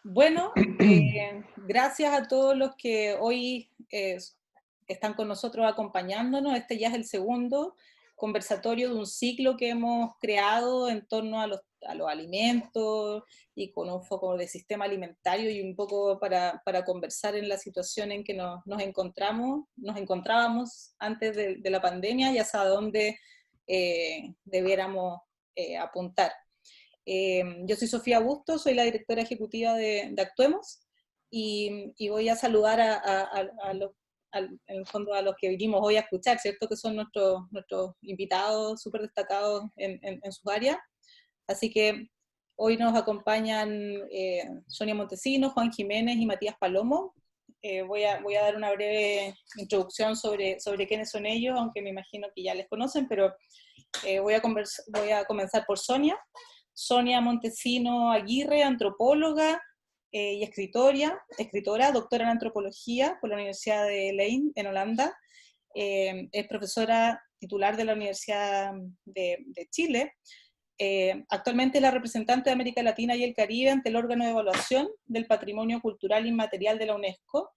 Bueno, gracias a todos los que hoy están con nosotros acompañándonos. Este ya es el segundo conversatorio de un ciclo que hemos creado en torno a los alimentos y con un foco de sistema alimentario y un poco para conversar en la situación en que nos encontrábamos antes de la pandemia y hacia dónde debiéramos apuntar. Yo soy Sofía Bustos, soy la directora ejecutiva de Actuemos y voy a saludar en el fondo a los que vinimos hoy a escuchar, ¿cierto? Que son nuestros invitados súper destacados en sus áreas. Así que hoy nos acompañan Sonia Montesinos, Juan Jiménez y Matías Palomo. Voy a dar una breve introducción sobre quiénes son ellos, aunque me imagino que ya les conocen, pero voy a comenzar por Sonia. Sonia Montesino Aguirre, antropóloga y escritora, doctora en antropología por la Universidad de Leiden, en Holanda. Es profesora titular de la Universidad de Chile. Actualmente es la representante de América Latina y el Caribe ante el órgano de evaluación del Patrimonio Cultural Inmaterial de la UNESCO.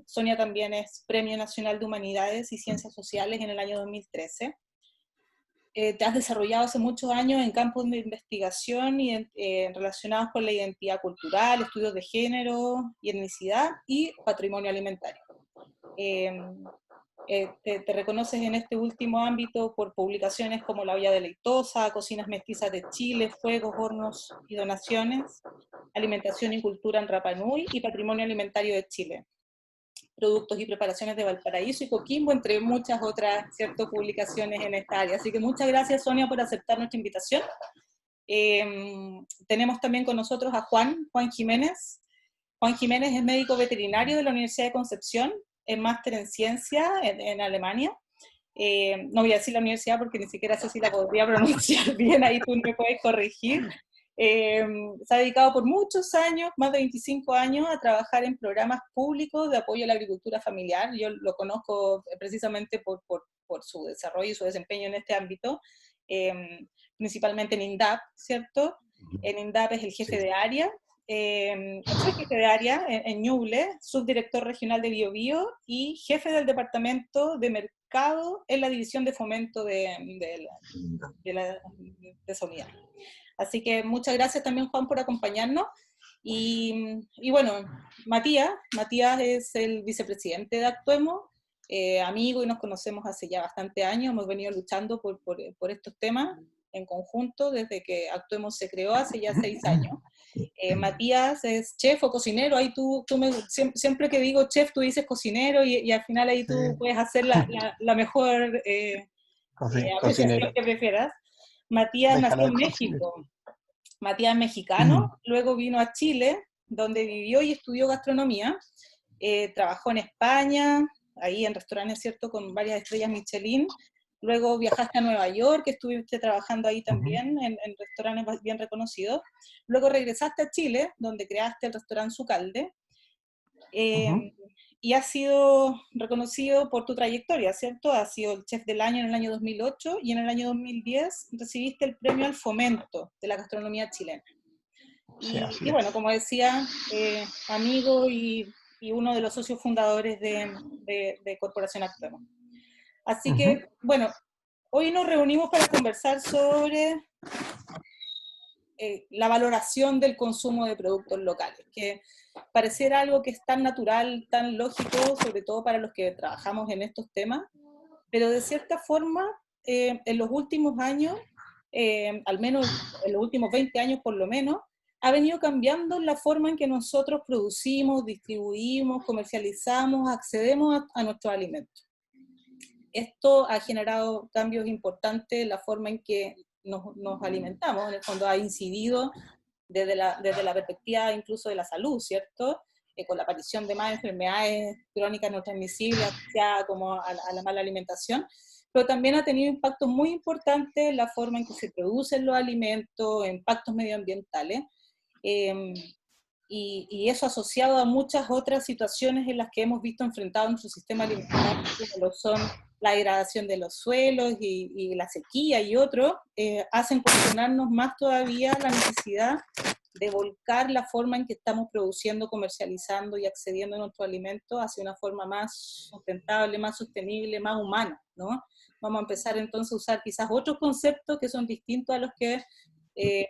Sonia también es Premio Nacional de Humanidades y Ciencias Sociales en el año 2013. Te has desarrollado hace muchos años en campos de investigación relacionados con la identidad cultural, estudios de género y etnicidad y patrimonio alimentario. Te reconoces en este último ámbito por publicaciones como La Olla Deleitosa, Cocinas Mestizas de Chile, Fuegos, Hornos y Donaciones, Alimentación y Cultura en Rapa Nui y Patrimonio Alimentario de Chile, Productos y Preparaciones de Valparaíso y Coquimbo, entre muchas otras publicaciones en esta área. Así que muchas gracias, Sonia, por aceptar nuestra invitación. Tenemos también con nosotros a Juan Jiménez. Juan Jiménez es médico veterinario de la Universidad de Concepción, es máster en ciencia en Alemania. No voy a decir la universidad porque ni siquiera sé si la podría pronunciar bien, ahí tú me puedes corregir. Se ha dedicado por muchos años, más de 25 años, a trabajar en programas públicos de apoyo a la agricultura familiar. Yo lo conozco precisamente por su desarrollo y su desempeño en este ámbito, principalmente en INDAP, ¿cierto? En INDAP es el jefe de área, soy jefe de área en Ñuble, subdirector regional de Biobío y jefe del departamento de mercado en la división de fomento de esa unidad. Así que muchas gracias también, Juan, por acompañarnos. Y bueno, Matías es el vicepresidente de Actuemos, amigo, y nos conocemos hace ya bastante años, hemos venido luchando por estos temas en conjunto desde que Actuemos se creó hace ya 6 años. Matías es chef o cocinero, ahí siempre que digo chef tú dices cocinero y al final ahí tú puedes hacer la mejor apreciación que prefieras. Matías nació en México. Matías es mexicano, luego vino a Chile, donde vivió y estudió gastronomía. Trabajó en España, ahí en restaurantes, ¿cierto?, con varias estrellas Michelin. Luego viajaste a Nueva York, estuviste trabajando ahí también en restaurantes bien reconocidos. Luego regresaste a Chile, donde creaste el restaurante Zucalde. Y has sido reconocido por tu trayectoria, ¿cierto? Has sido el chef del año en el año 2008 y en el año 2010 recibiste el premio al fomento de la gastronomía chilena. Y bueno, como decía, amigo y uno de los socios fundadores de Corporación Actuemos. Así que, bueno, hoy nos reunimos para conversar sobre la valoración del consumo de productos locales, que pareciera algo que es tan natural, tan lógico, sobre todo para los que trabajamos en estos temas, pero de cierta forma, en los últimos años, al menos en los últimos 20 años por lo menos, ha venido cambiando la forma en que nosotros producimos, distribuimos, comercializamos, accedemos a nuestros alimentos. Esto ha generado cambios importantes en la forma en que nos alimentamos, en el fondo ha incidido desde la perspectiva incluso de la salud, ¿cierto? Con la aparición de más enfermedades crónicas no transmisibles asociadas como a la mala alimentación, pero también ha tenido impactos muy importantes en la forma en que se producen los alimentos, impactos medioambientales, y eso asociado a muchas otras situaciones en las que hemos visto enfrentado nuestro sistema alimentario, como lo son la degradación de los suelos y la sequía y otros, hacen cuestionarnos más todavía la necesidad de volcar la forma en que estamos produciendo, comercializando y accediendo a nuestros alimentos hacia una forma más sustentable, más sostenible, más humana, ¿no? Vamos a empezar entonces a usar quizás otros conceptos que son distintos a los que eh,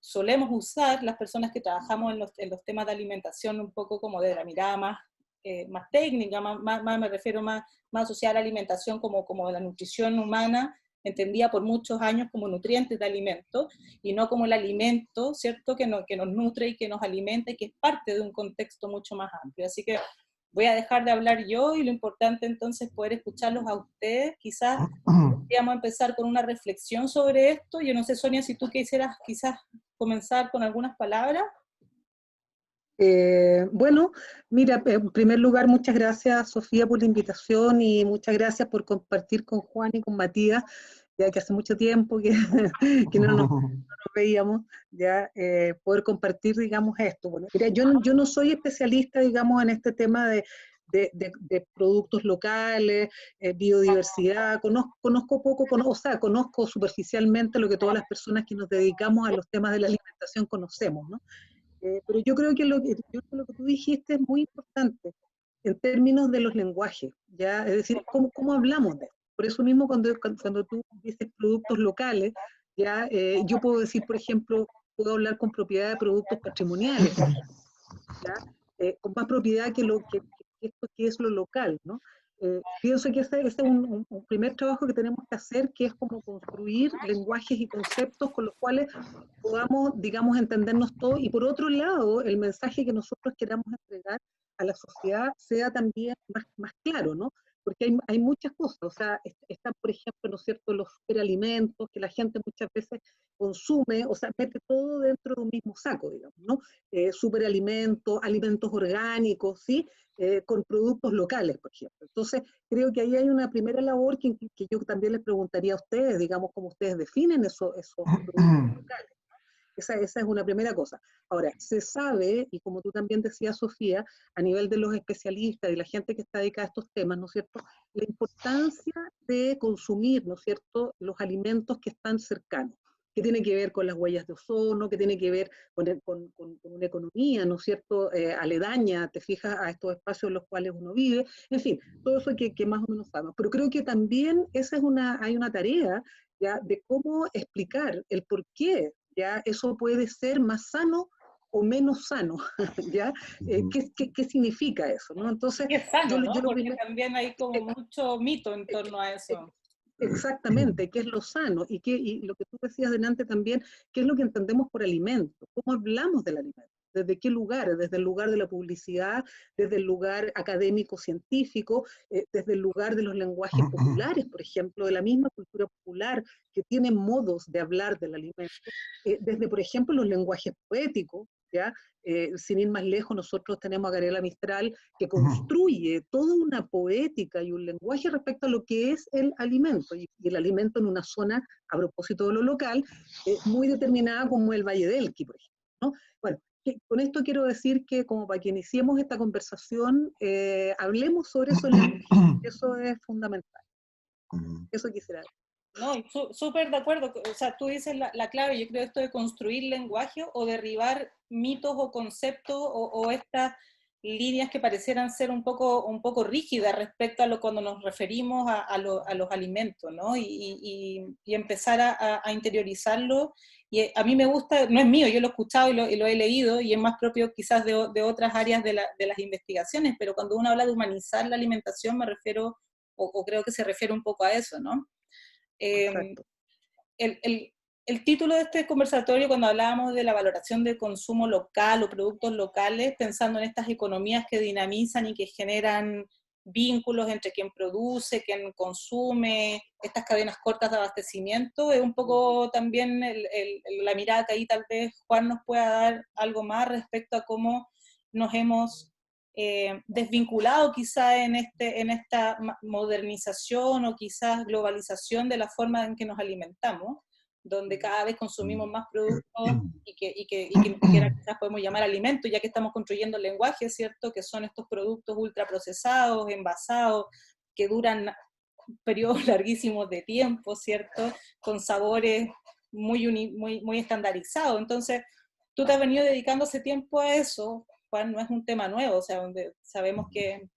solemos usar las personas que trabajamos en los temas de alimentación, un poco como de la mirada más técnica, me refiero más asociada a la alimentación como la nutrición humana, entendida por muchos años como nutrientes de alimento, y no como el alimento, ¿cierto?, que nos nutre y que nos alimenta y que es parte de un contexto mucho más amplio. Así que voy a dejar de hablar yo y lo importante entonces es poder escucharlos a ustedes. Quizás podríamos empezar con una reflexión sobre esto. Yo no sé, Sonia, si tú quisieras quizás comenzar con algunas palabras. Bueno, mira, en primer lugar, muchas gracias, Sofía, por la invitación y muchas gracias por compartir con Juan y con Matías, ya que hace mucho tiempo que, que no nos veíamos, ya poder compartir, digamos, esto. Bueno, mira, yo no soy especialista, digamos, en este tema de productos locales, biodiversidad, conozco poco, o sea, conozco superficialmente lo que todas las personas que nos dedicamos a los temas de la alimentación conocemos, ¿no? Pero yo creo que lo que tú dijiste es muy importante en términos de los lenguajes, ¿ya? Es decir, ¿cómo hablamos de esto? Por eso mismo cuando tú dices productos locales, ¿ya? Yo puedo decir, por ejemplo, puedo hablar con propiedad de productos patrimoniales, ¿ya? Con más propiedad que esto que es lo local, ¿no? Pienso que ese es un primer trabajo que tenemos que hacer, que es como construir lenguajes y conceptos con los cuales podamos, digamos, entendernos todos, y por otro lado, el mensaje que nosotros queramos entregar a la sociedad sea también más claro, ¿no? Porque hay muchas cosas, o sea, están, por ejemplo, ¿no es cierto?, los superalimentos que la gente muchas veces consume, o sea, mete todo dentro de un mismo saco, digamos, ¿no? Superalimentos, alimentos orgánicos, ¿sí? Con productos locales, por ejemplo. Entonces, creo que ahí hay una primera labor que yo también les preguntaría a ustedes, digamos, cómo ustedes definen esos productos locales. Esa es una primera cosa. Ahora, se sabe, y como tú también decías, Sofía, a nivel de los especialistas y la gente que está dedicada a estos temas, ¿no es cierto?, la importancia de consumir, ¿no es cierto?, los alimentos que están cercanos, que tiene que ver con las huellas de ozono, que tiene que ver con una economía, ¿no es cierto?, aledaña, te fijas, a estos espacios en los cuales uno vive, en fin, todo eso que más o menos sabemos. Pero creo que también hay una tarea, ¿ya?, de cómo explicar el por qué, ¿ya?, eso puede ser más sano o menos sano, ¿ya? ¿Qué significa eso, ¿no? Entonces, Y es sano, ¿no? yo lo Porque primero, también hay como mucho mito en torno a eh, eso. exactamente, qué es lo sano, y lo que tú decías delante también, qué es lo que entendemos por alimento, cómo hablamos del alimento, desde qué lugar, desde el lugar de la publicidad, desde el lugar académico científico, desde el lugar de los lenguajes populares, por ejemplo, de la misma cultura popular, que tiene modos de hablar del alimento, desde, por ejemplo, los lenguajes poéticos, ¿ya? Sin ir más lejos, nosotros tenemos a Gabriela Mistral, que construye toda una poética y un lenguaje respecto a lo que es el alimento, y el alimento en una zona, a propósito de lo local, muy determinada como el Valle del Elqui, por ejemplo, ¿no? Bueno, con esto quiero decir que, como para que iniciemos esta conversación, hablemos sobre eso, eso es fundamental. Eso quisiera decir. No, y súper de acuerdo. O sea, tú dices la clave, yo creo esto de construir lenguaje o derribar mitos o conceptos o estas líneas que parecieran ser un poco rígidas respecto a lo cuando nos referimos a los alimentos, ¿no? Y empezar a interiorizarlo. Y a mí me gusta, no es mío, yo lo he escuchado y lo he leído y es más propio quizás de otras áreas de las investigaciones, pero cuando uno habla de humanizar la alimentación me refiero, o creo que se refiere un poco a eso, ¿no? Eh, Exacto. el, el, el título de este conversatorio, cuando hablábamos de la valoración del consumo local o productos locales, pensando en estas economías que dinamizan y que generan vínculos entre quien produce, quien consume, estas cadenas cortas de abastecimiento, es un poco también la mirada que ahí tal vez Juan nos pueda dar algo más respecto a cómo nos hemos desvinculado quizá en esta modernización o quizás globalización de la forma en que nos alimentamos, donde cada vez consumimos más productos y que ni siquiera quizás podemos llamar alimentos, ya que estamos construyendo el lenguaje, ¿cierto? Que son estos productos ultraprocesados, envasados, que duran periodos larguísimos de tiempo, ¿cierto? Con sabores muy estandarizados. Entonces, tú te has venido dedicando ese tiempo a eso, Juan, no es un tema nuevo, o sea, donde sabemos que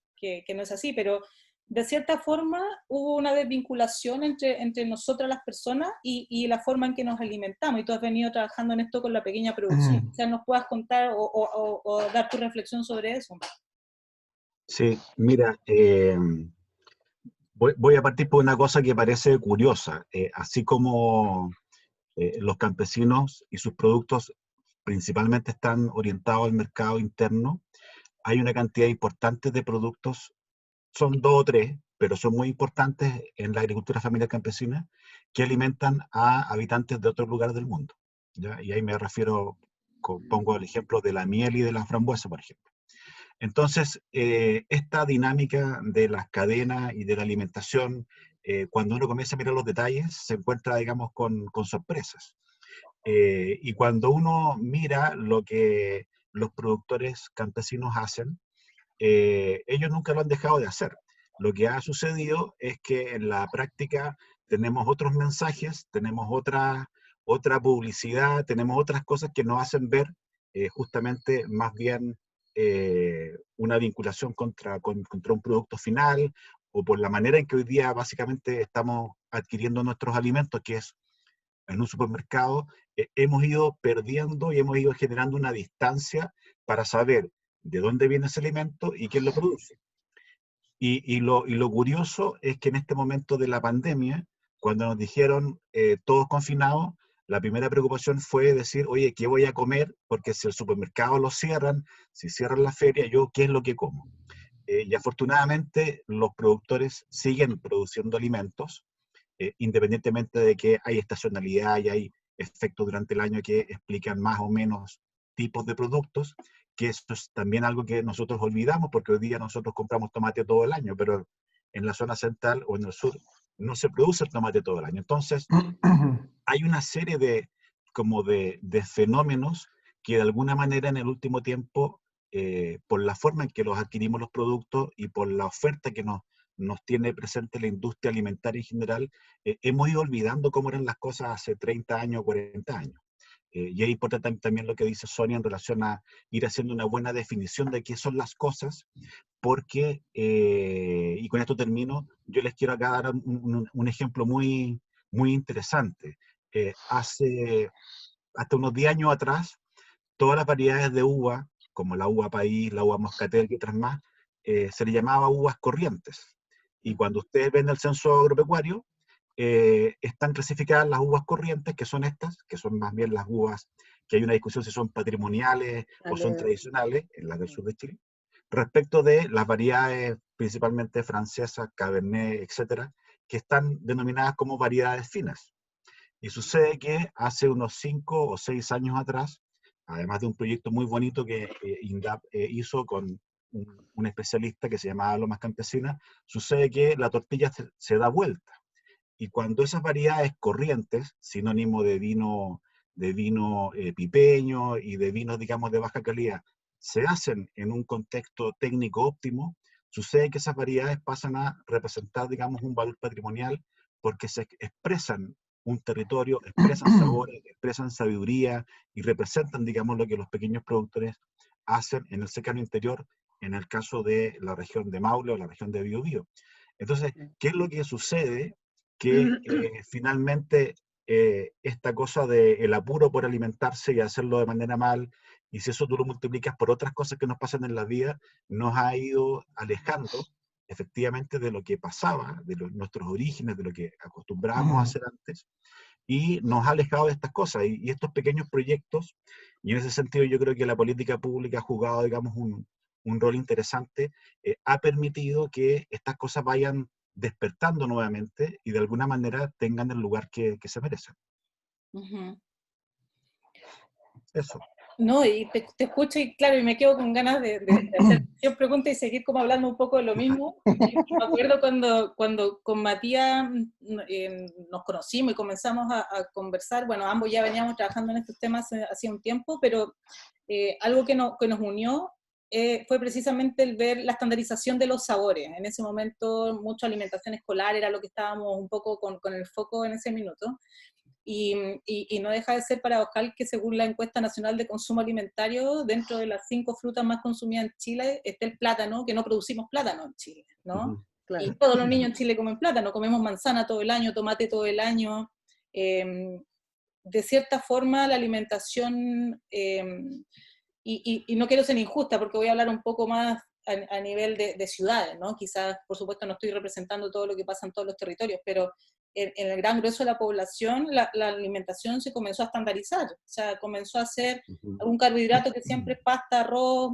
no es así, pero de cierta forma hubo una desvinculación entre nosotras las personas y la forma en que nos alimentamos, y tú has venido trabajando en esto con la pequeña producción. O sea, nos puedas contar o dar tu reflexión sobre eso. Sí, mira, voy a partir por una cosa que parece curiosa. Así como los campesinos y sus productos principalmente están orientados al mercado interno, hay una cantidad importante de productos, son dos o tres, pero son muy importantes en la agricultura familiar campesina, que alimentan a habitantes de otros lugares del mundo, ¿ya? Y ahí me refiero, pongo el ejemplo de la miel y de la frambuesa, por ejemplo. Entonces, esta dinámica de las cadenas y de la alimentación, cuando uno comienza a mirar los detalles, se encuentra, digamos, con sorpresas. Y cuando uno mira lo que los productores campesinos hacen, ellos nunca lo han dejado de hacer. Lo que ha sucedido es que en la práctica tenemos otros mensajes, tenemos otra publicidad, tenemos otras cosas que nos hacen ver justamente más bien una vinculación contra un producto final, o por la manera en que hoy día básicamente estamos adquiriendo nuestros alimentos, que es en un supermercado. Hemos ido perdiendo y hemos ido generando una distancia para saber de dónde viene ese alimento y quién lo produce. Y lo curioso es que en este momento de la pandemia, cuando nos dijeron todos confinados, la primera preocupación fue decir, oye, ¿qué voy a comer? Porque si el supermercado lo cierran, si cierran la feria, ¿yo qué es lo que como? Y afortunadamente los productores siguen produciendo alimentos, independientemente de que hay estacionalidad y hay efectos durante el año que explican más o menos tipos de productos, que eso es también algo que nosotros olvidamos, porque hoy día nosotros compramos tomate todo el año, pero en la zona central o en el sur no se produce el tomate todo el año. Entonces, hay una serie de fenómenos que de alguna manera en el último tiempo, por la forma en que los adquirimos los productos y por la oferta que nos tiene presente la industria alimentaria en general, hemos ido olvidando cómo eran las cosas hace 30 años o 40 años. Y es importante también lo que dice Sonia en relación a ir haciendo una buena definición de qué son las cosas, porque, y con esto termino, yo les quiero acá dar un ejemplo muy, muy interesante. Hasta unos 10 años atrás, todas las variedades de uva, como la uva país, la uva moscatel y otras más, se le llamaba uvas corrientes. Y cuando ustedes ven el censo agropecuario, están clasificadas las uvas corrientes, que son estas, que son más bien las uvas que hay una discusión si son patrimoniales o son tradicionales, en las del sur de Chile, respecto de las variedades principalmente francesas, cabernet, etcétera, que están denominadas como variedades finas. Y sucede que hace unos 5 o 6 años atrás, además de un proyecto muy bonito que INDAP hizo con un especialista que se llamaba Lomas Campesinas, sucede que la tortilla se da vuelta. Y cuando esas variedades corrientes, sinónimo de vino pipeño y de vinos, digamos, de baja calidad, se hacen en un contexto técnico óptimo, sucede que esas variedades pasan a representar, digamos, un valor patrimonial porque se expresan un territorio, expresan sabores, expresan sabiduría y representan, digamos, lo que los pequeños productores hacen en el secano interior, en el caso de la región de Maule o la región de Biobío. Entonces, ¿qué es lo que sucede? Que finalmente esta cosa del apuro por alimentarse y hacerlo de manera mal, y si eso tú lo multiplicas por otras cosas que nos pasan en la vida, nos ha ido alejando efectivamente de lo que pasaba, de nuestros orígenes, de lo que acostumbrábamos a hacer antes, y nos ha alejado de estas cosas. Y estos pequeños proyectos, y en ese sentido yo creo que la política pública ha jugado, digamos, un rol interesante, ha permitido que estas cosas vayan despertando nuevamente y de alguna manera tengan el lugar que se merecen. Eso. No, y te escucho y claro, y me quedo con ganas de hacer preguntas y seguir como hablando un poco de lo mismo. Me acuerdo cuando con Matías nos conocimos y comenzamos a conversar, bueno, ambos ya veníamos trabajando en estos temas hacía un tiempo, pero algo que nos unió fue precisamente el ver la estandarización de los sabores. En ese momento, mucha alimentación escolar era lo que estábamos un poco con el foco en ese minuto. y no deja de ser paradojal que según la encuesta nacional de consumo alimentario, dentro de las 5 frutas más consumidas en Chile esté el plátano, que no producimos plátano en Chile, ¿no? Claro. Y todos los niños en Chile comen plátano, comemos manzana todo el año, tomate todo el año. De cierta forma la alimentación, y no quiero ser injusta porque voy a hablar un poco más a nivel de ciudades, ¿no? Quizás, por supuesto, no estoy representando todo lo que pasa en todos los territorios, pero en el gran grueso de la población la alimentación se comenzó a estandarizar, o sea, comenzó a ser algún carbohidrato que siempre es pasta, arroz,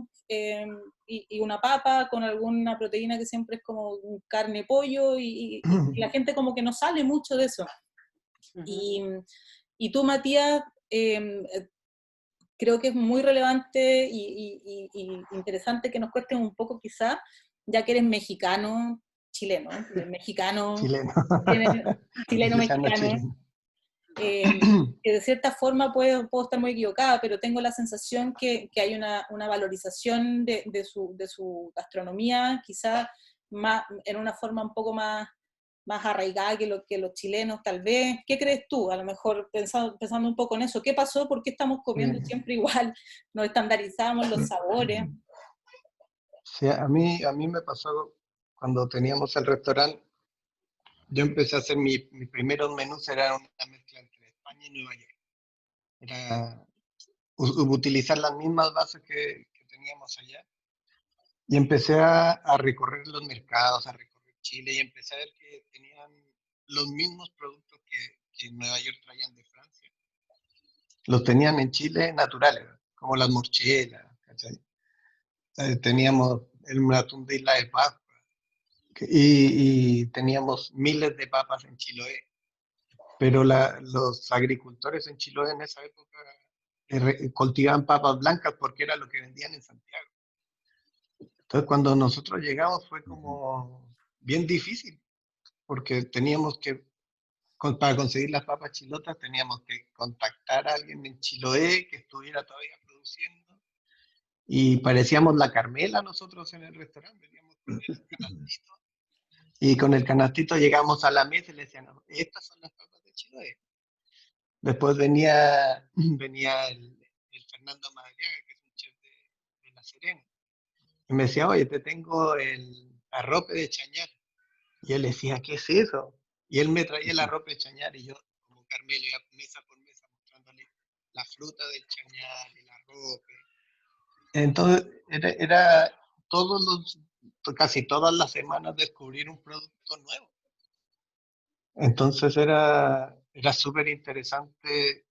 y una papa con alguna proteína que siempre es como carne, pollo, y la gente como que no sale mucho de eso. Y tú, Matías, creo que es muy relevante y interesante que nos cuentes un poco quizás, ya que eres mexicano, chileno, mexicano, chileno, mexicano, que de cierta forma puedo estar muy equivocada, pero tengo la sensación que hay una valorización de su gastronomía, quizás en una forma un poco más arraigada que los chilenos, tal vez. ¿Qué crees tú? A lo mejor pensando un poco en eso. ¿Qué pasó? ¿Por qué estamos comiendo siempre igual? ¿Nos estandarizamos los sabores? Sí, a mí me pasó cuando teníamos el restaurante. Yo empecé a hacer mis primeros menús, era una mezcla entre España y Nueva York. Era utilizar las mismas bases que teníamos allá. Y empecé a recorrer los mercados, a recorrer Chile, y empecé a ver que tenían los mismos productos que en Nueva York traían de Francia. Los tenían en Chile naturales, como las morchelas, ¿cachai? Teníamos el atún de Isla de Pascua, y teníamos miles de papas en Chiloé. Pero los agricultores en Chiloé en esa época cultivaban papas blancas porque era lo que vendían en Santiago. Entonces, cuando nosotros llegamos fue como bien difícil, porque teníamos que, para conseguir las papas chilotas, teníamos que contactar a alguien en Chiloé que estuviera todavía produciendo, y parecíamos la Carmela nosotros en el restaurante, veníamos con el canastito, y con el canastito llegamos a la mesa y le decían, no, estas son las papas de Chiloé. Después venía el Fernando Madariaga, que es un chef de La Serena, y me decía, oye, te tengo el arrope de chañar. Y él decía, ¿qué es eso? Y él me traía el arrope de chañar, y yo, como Carmelo, iba mesa por mesa mostrándole la fruta del chañar, el arrope. Entonces, era casi todas las semanas descubrir un producto nuevo. Entonces era súper interesante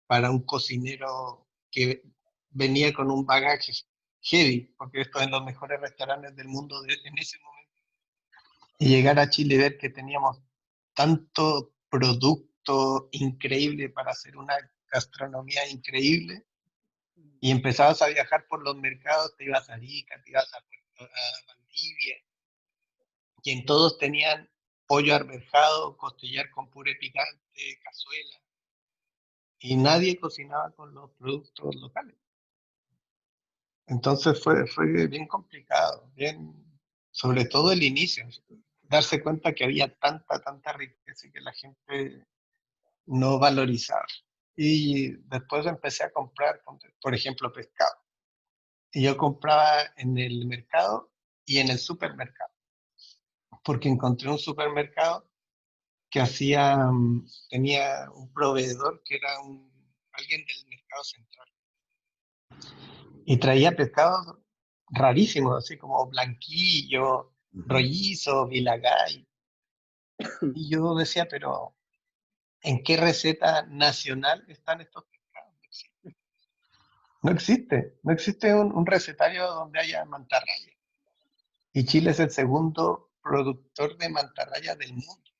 para un cocinero que venía con un bagaje heavy, porque esto es en los mejores restaurantes del mundo en ese momento. Y llegar a Chile y ver que teníamos tanto producto increíble para hacer una gastronomía increíble, y empezabas a viajar por los mercados, te ibas a Arica, te ibas a Valdivia, y en todos tenían pollo arvejado, costillar con puré picante, cazuela, y nadie cocinaba con los productos locales. Entonces fue bien complicado, sobre todo el inicio, darse cuenta que había tanta riqueza y que la gente no valorizaba. Y después empecé a comprar, por ejemplo, pescado. Y yo compraba en el mercado y en el supermercado, porque encontré un supermercado que tenía un proveedor que era alguien del mercado central. Y traía pescados rarísimos, así como blanquillo, rollizo, vilagay. Y yo decía, pero ¿en qué receta nacional están estos pescados? No existe un recetario donde haya mantarraya. Y Chile es el segundo productor de mantarraya del mundo.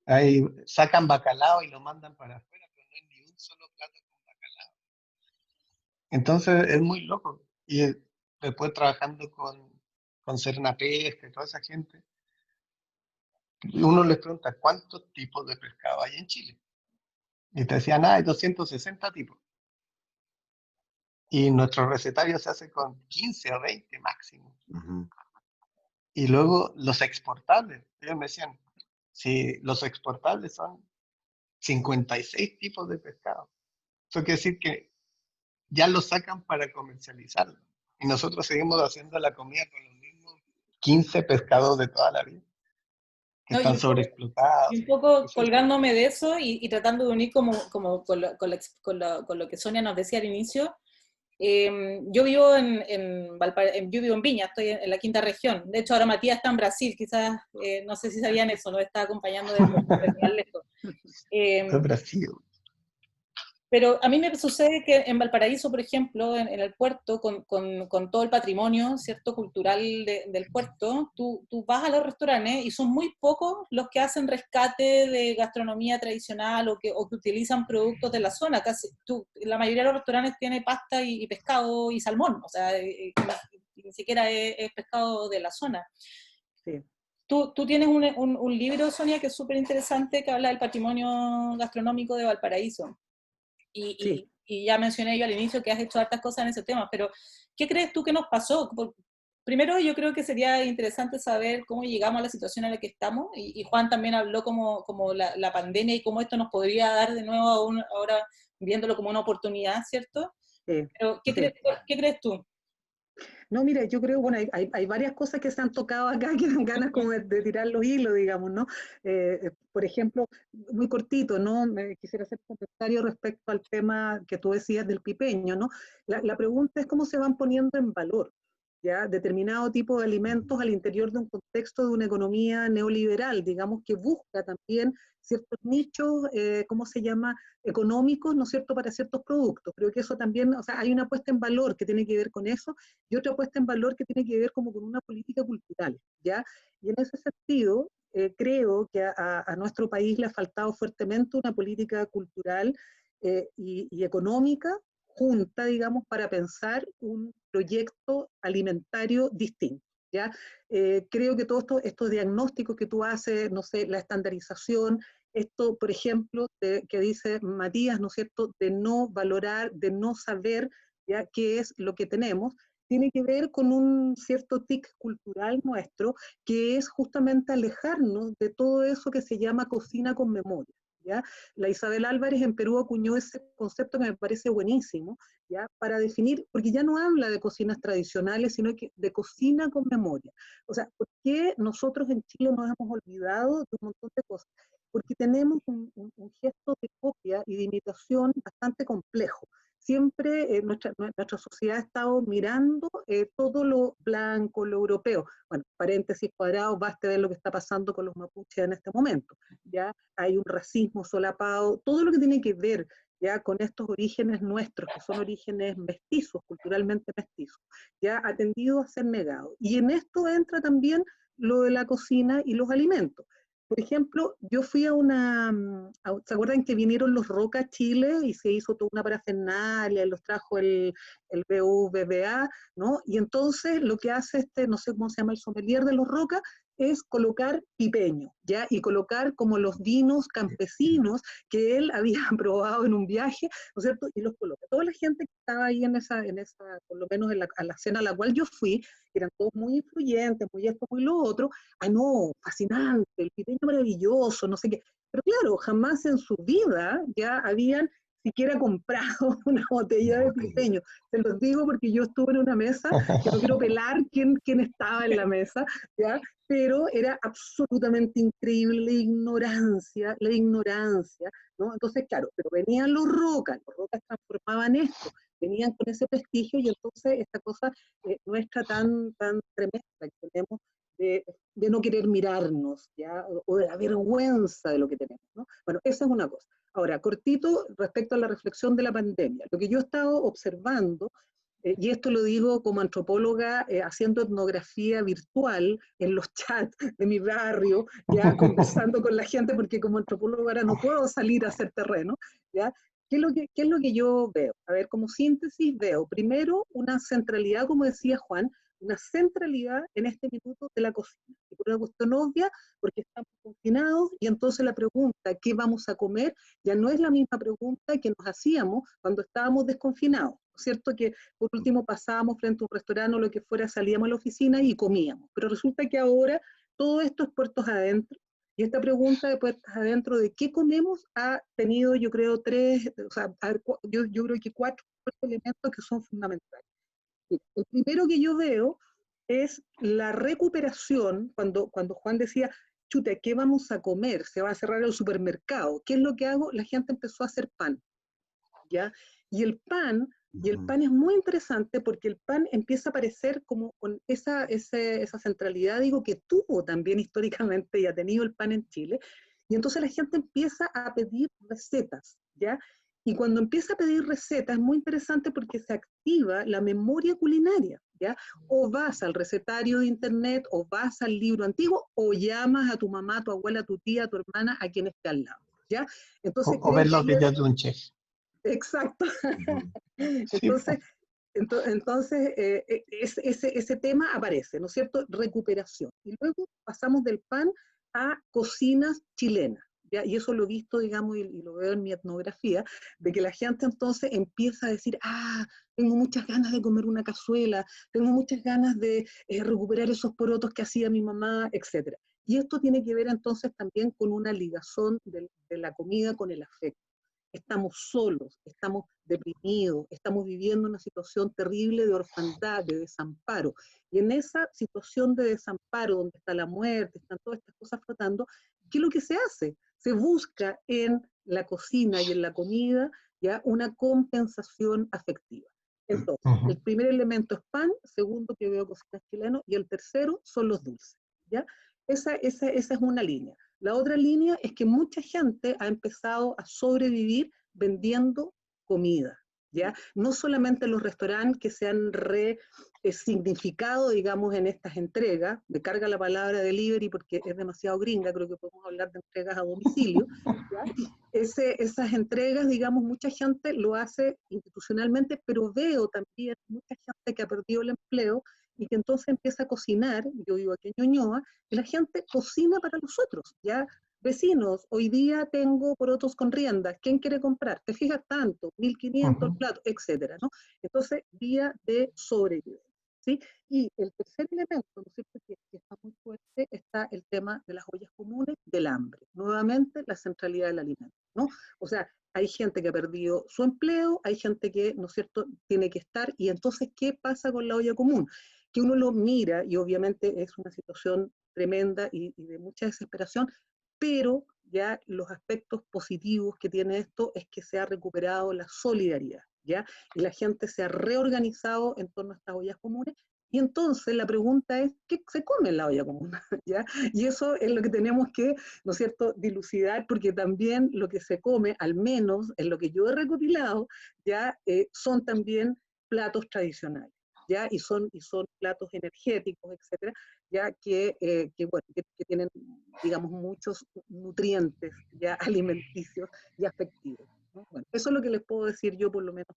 Ahí sacan bacalao y lo mandan para afuera, pero no hay ni un solo plato con bacalao. Entonces es muy loco. Y después trabajando con Serna Pesca y toda esa gente, uno les pregunta, ¿cuántos tipos de pescado hay en Chile? Y te decían, hay 260 tipos. Y nuestro recetario se hace con 15 o 20 máximo. Y luego los exportables. Ellos me decían, si los exportables son 56 tipos de pescado. Eso quiere decir que ya lo sacan para comercializarlo. Y nosotros seguimos haciendo la comida con los mismos 15 pescados de toda la vida, que No, están sobreexplotados. y un poco colgándome de eso y tratando de unir como con lo que Sonia nos decía al inicio. Yo vivo yo vivo en Viña, estoy en la quinta región. De hecho, ahora Matías está en Brasil, quizás, no sé si sabían eso, nos está acompañando desde más lejos. Brasil. Pero a mí me sucede que en Valparaíso, por ejemplo, en el puerto, con todo el patrimonio, ¿cierto?, cultural del puerto, tú vas a los restaurantes y son muy pocos los que hacen rescate de gastronomía tradicional o que utilizan productos de la zona. La mayoría de los restaurantes tiene pasta y pescado y salmón, o sea, ni siquiera es pescado de la zona. Sí. Tú tienes un libro, Sonia, que es súper interesante, que habla del patrimonio gastronómico de Valparaíso. Sí. Y ya mencioné yo al inicio que has hecho hartas cosas en ese tema, pero ¿qué crees tú que nos pasó? Primero, yo creo que sería interesante saber cómo llegamos a la situación en la que estamos, y Juan también habló como la pandemia y cómo esto nos podría dar de nuevo ahora viéndolo como una oportunidad, ¿cierto? Sí, Pero, sí. ¿qué crees tú? No, mira, yo creo, bueno, hay varias cosas que se han tocado acá que dan ganas como de tirar los hilos, digamos, ¿no? Por ejemplo, muy cortito, ¿no? Quisiera hacer un comentario respecto al tema que tú decías del pipeño, ¿no? La pregunta es cómo se van poniendo en valor, ¿ya? Determinado tipo de alimentos al interior de un contexto de una economía neoliberal, digamos, que busca también ciertos nichos, ¿cómo se llama?, económicos, ¿no es cierto?, para ciertos productos. Creo que eso también, o sea, hay una puesta en valor que tiene que ver con eso, y otra puesta en valor que tiene que ver como con una política cultural, ¿ya? Y en ese sentido, creo que a nuestro país le ha faltado fuertemente una política cultural y económica junta, digamos, para pensar un proyecto alimentario distinto. ¿Ya? Creo que todos estos diagnósticos que tú haces, no sé, la estandarización, esto, por ejemplo, que dice Matías, ¿no es cierto?, de no valorar, de no saber, ¿ya?, qué es lo que tenemos, tiene que ver con un cierto tic cultural nuestro, que es justamente alejarnos de todo eso que se llama cocina con memoria. ¿Ya? La Isabel Álvarez en Perú acuñó ese concepto que me parece buenísimo, ¿ya?, para definir, porque ya no habla de cocinas tradicionales, sino que de cocina con memoria. O sea, ¿por qué nosotros en Chile nos hemos olvidado de un montón de cosas? Porque tenemos un gesto de copia y de imitación bastante complejo. Siempre nuestra sociedad ha estado mirando todo lo blanco, lo europeo. Bueno, paréntesis cuadrados, basta ver lo que está pasando con los mapuches en este momento. ¿Ya? Hay un racismo solapado, todo lo que tiene que ver ya con estos orígenes nuestros, que son orígenes mestizos, culturalmente mestizos, ya ha tendido a ser negado. Y en esto entra también lo de la cocina y los alimentos. Por ejemplo, yo fui ¿se acuerdan que vinieron los Roca a Chile y se hizo toda una parafernalia, los trajo el BBVA, ¿no? Y entonces lo que hace no sé cómo se llama, el sommelier de los Roca, es colocar pipeño, ¿ya? Y colocar como los vinos campesinos que él había probado en un viaje, ¿no es cierto? Y los coloca. Toda la gente que estaba ahí en esa por lo menos a la cena a la cual yo fui, eran todos muy influyentes, muy esto, muy lo otro. Ah, no, fascinante, el pipeño maravilloso, no sé qué. Pero claro, jamás en su vida ya habían siquiera comprado una botella de pipeño. Se los digo porque yo estuve en una mesa, que no quiero pelar quién estaba en la mesa, ¿ya? Pero era absolutamente increíble la ignorancia, ¿no? Entonces, claro, pero venían los Rocas transformaban esto, venían con ese prestigio, y entonces esta cosa nuestra tan tremenda que tenemos de no querer mirarnos, ¿ya? O de la vergüenza de lo que tenemos, ¿no? Bueno, esa es una cosa. Ahora, cortito, respecto a la reflexión de la pandemia, lo que yo he estado observando, y esto lo digo como antropóloga, haciendo etnografía virtual en los chats de mi barrio, ya conversando con la gente, porque como antropóloga ahora no puedo salir a hacer terreno, ¿ya? ¿Qué es lo que yo veo? A ver, como síntesis veo, primero, una centralidad, como decía Juan, una centralidad en este minuto de la cocina. Y por una cuestión obvia, porque estamos confinados, y entonces la pregunta, ¿qué vamos a comer?, ya no es la misma pregunta que nos hacíamos cuando estábamos desconfinados. ¿No es cierto? Que por último pasábamos frente a un restaurante o lo que fuera, salíamos a la oficina y comíamos. Pero resulta que ahora todo esto es puertos adentro, Y esta pregunta de puertas adentro de qué comemos ha tenido, yo creo, yo creo que cuatro elementos que son fundamentales. El primero que yo veo es la recuperación, cuando Juan decía, chuta, ¿qué vamos a comer? Se va a cerrar el supermercado. ¿Qué es lo que hago? La gente empezó a hacer pan, ¿ya? Y el pan es muy interesante porque el pan empieza a aparecer como con esa centralidad, digo, que tuvo también históricamente y ha tenido el pan en Chile. Y entonces la gente empieza a pedir recetas, ¿ya? Y cuando empieza a pedir recetas es muy interesante porque se activa la memoria culinaria, ¿ya? O vas al recetario de internet, o vas al libro antiguo, o llamas a tu mamá, a tu abuela, a tu tía, a tu hermana, a quien esté al lado, ¿ya? Entonces O creo ver que los ahí es... videos de un chef. Exacto. Sí, Entonces, ese tema aparece, ¿no es cierto? Recuperación. Y luego pasamos del pan a cocinas chilenas, ¿ya? Y eso lo he visto, digamos, y lo veo en mi etnografía, de que la gente entonces empieza a decir, tengo muchas ganas de comer una cazuela, tengo muchas ganas de recuperar esos porotos que hacía mi mamá, etc. Y esto tiene que ver entonces también con una ligazón de la comida con el afecto. Estamos solos, estamos deprimidos, estamos viviendo una situación terrible de orfandad, de desamparo. Y en esa situación de desamparo, donde está la muerte, están todas estas cosas flotando, ¿qué es lo que se hace? Se busca en la cocina y en la comida ya una compensación afectiva. Entonces, el primer elemento es pan, segundo que veo cocinas chilenos, y el tercero son los dulces, ¿ya? Esa es una línea. La otra línea es que mucha gente ha empezado a sobrevivir vendiendo comida, ¿ya? No solamente los restaurantes que se han resignificado, digamos, en estas entregas, me carga la palabra delivery porque es demasiado gringa, creo que podemos hablar de entregas a domicilio, ¿ya? Esas entregas, digamos, mucha gente lo hace institucionalmente, pero veo también mucha gente que ha perdido el empleo y que entonces empieza a cocinar, yo vivo aquí en Ñuñoa, y la gente cocina para los otros, ¿ya? Vecinos, hoy día tengo porotos con riendas, ¿quién quiere comprar? ¿Te fijas tanto? 1.500 el plato, etcétera, ¿no? Entonces, vía de sobrevivencia, ¿sí? Y el tercer elemento, ¿no es cierto?, que está muy fuerte, está el tema de las ollas comunes, del hambre. Nuevamente, la centralidad del alimento, ¿no? O sea, hay gente que ha perdido su empleo, hay gente que, ¿no es cierto?, tiene que estar, y entonces, ¿qué pasa con la olla común? Que uno lo mira y obviamente es una situación tremenda y de mucha desesperación, pero ya los aspectos positivos que tiene esto es que se ha recuperado la solidaridad, ¿ya? Y la gente se ha reorganizado en torno a estas ollas comunes, y entonces la pregunta es, ¿qué se come en la olla común? ¿Ya? Y eso es lo que tenemos que, ¿no es cierto?, dilucidar, porque también lo que se come, al menos en lo que yo he recopilado, ya son también platos tradicionales, ¿ya? Y son platos energéticos, etcétera, ya bueno, que tienen, digamos, muchos nutrientes ya alimenticios y afectivos, ¿no? Bueno, eso es lo que les puedo decir yo, por lo menos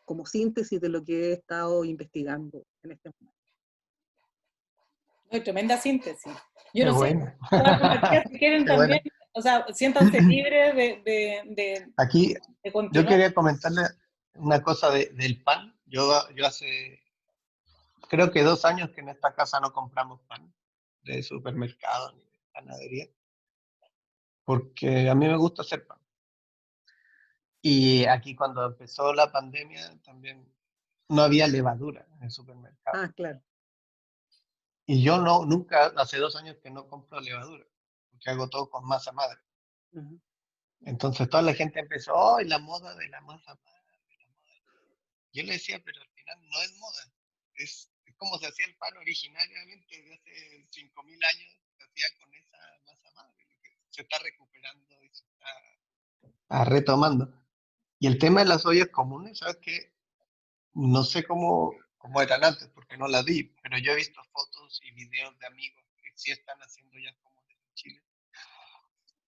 como síntesis de lo que he estado investigando en este momento. Muy tremenda síntesis. Yo qué no sé, bueno. Matías, si quieren Qué también, bueno. o sea, siéntanse libres Aquí de yo continuar. quería comentarle una cosa del pan. Yo hace, creo que 2 años que en esta casa no compramos pan de supermercado ni de panadería, porque a mí me gusta hacer pan. Y aquí cuando empezó la pandemia también no había levadura en el supermercado. Claro. Y yo nunca, hace 2 años que no compro levadura, porque hago todo con masa madre. Uh-huh. Entonces toda la gente empezó, ¡oh, la moda de la masa madre! Yo le decía, pero al final no es moda. Es como se hacía el pan originariamente de hace 5.000 años, se hacía con esa masa madre. Se está recuperando y se está retomando. Y el tema de las ollas comunes, ¿sabes qué? No sé cómo eran antes, porque no las vi, pero yo he visto fotos y videos de amigos que sí están haciendo ollas comunes en Chile.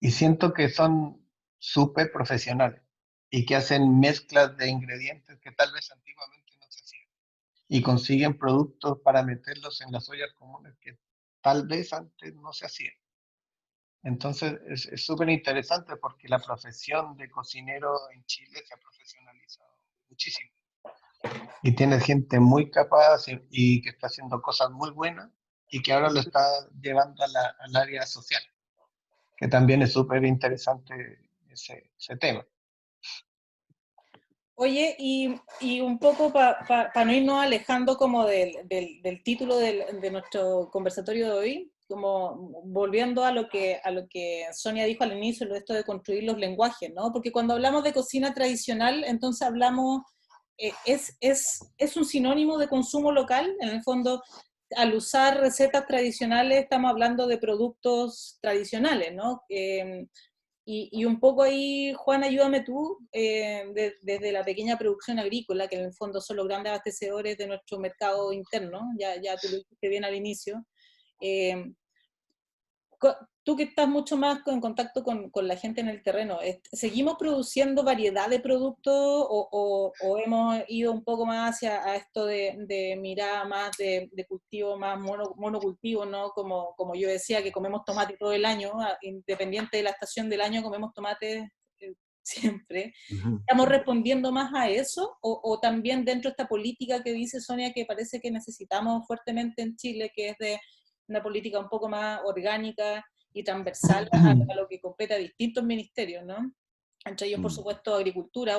Y siento que son súper profesionales y que hacen mezclas de ingredientes que tal vez antiguamente no se hacían. Y consiguen productos para meterlos en las ollas comunes que tal vez antes no se hacían. Entonces es súper interesante porque la profesión de cocinero en Chile se ha profesionalizado muchísimo. Y tiene gente muy capaz y que está haciendo cosas muy buenas y que ahora lo está llevando al área social. que también es súper interesante ese tema. Oye, y un poco para no irnos alejando como del título de nuestro conversatorio de hoy, como volviendo a lo que Sonia dijo al inicio, lo de esto de construir los lenguajes, ¿no? Porque cuando hablamos de cocina tradicional, entonces hablamos, es un sinónimo de consumo local, en el fondo, al usar recetas tradicionales estamos hablando de productos tradicionales, ¿no? Y un poco ahí, Juan, ayúdame tú, desde la pequeña producción agrícola, que en el fondo son los grandes abastecedores de nuestro mercado interno, ya tú lo dijiste bien al inicio. Eh, Tú que estás mucho más en contacto con la gente en el terreno, ¿seguimos produciendo variedad de productos o hemos ido un poco más hacia a esto de mirar más de cultivo, más monocultivo, ¿no? Como yo decía, que comemos tomate todo el año, independiente de la estación del año, comemos tomate siempre. ¿Estamos respondiendo más a eso o también dentro de esta política que dice Sonia que parece que necesitamos fuertemente en Chile, que es de una política un poco más orgánica y transversal a lo que compete a distintos ministerios, ¿no? Entre ellos, por supuesto, Agricultura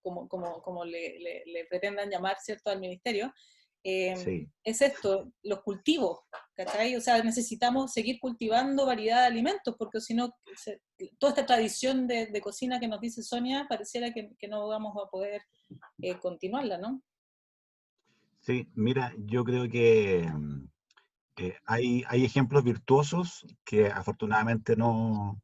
como le pretendan llamar, ¿cierto?, al ministerio. Sí. Es esto, los cultivos, ¿cachai? O sea, necesitamos seguir cultivando variedad de alimentos, porque si no, toda esta tradición de cocina que nos dice Sonia, pareciera que no vamos a poder continuarla, ¿no? Sí, mira, yo creo que hay ejemplos virtuosos que afortunadamente no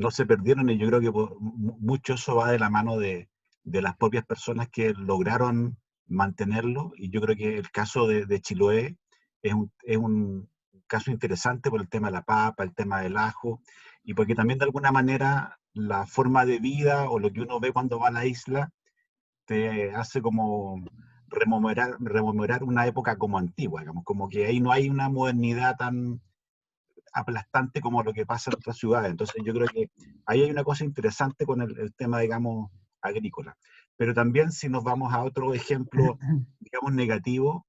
se perdieron y yo creo que mucho eso va de la mano de las propias personas que lograron mantenerlo y yo creo que el caso de Chiloé es un caso interesante por el tema de la papa, el tema del ajo y porque también de alguna manera la forma de vida o lo que uno ve cuando va a la isla te hace como rememorar una época como antigua, digamos, como que ahí no hay una modernidad tan aplastante como lo que pasa en otras ciudades. Entonces yo creo que ahí hay una cosa interesante con el tema, digamos, agrícola. Pero también si nos vamos a otro ejemplo, digamos, negativo,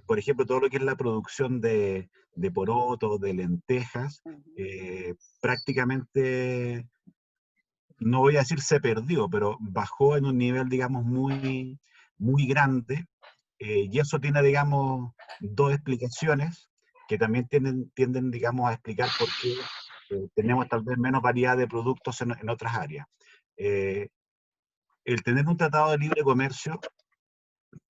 por ejemplo, todo lo que es la producción de porotos, de lentejas, prácticamente no voy a decir se perdió, pero bajó en un nivel, digamos, muy grande. Y eso tiene, digamos, dos explicaciones que también tienden, digamos, a explicar por qué tenemos tal vez menos variedad de productos en otras áreas. Eh, el tener un tratado de libre comercio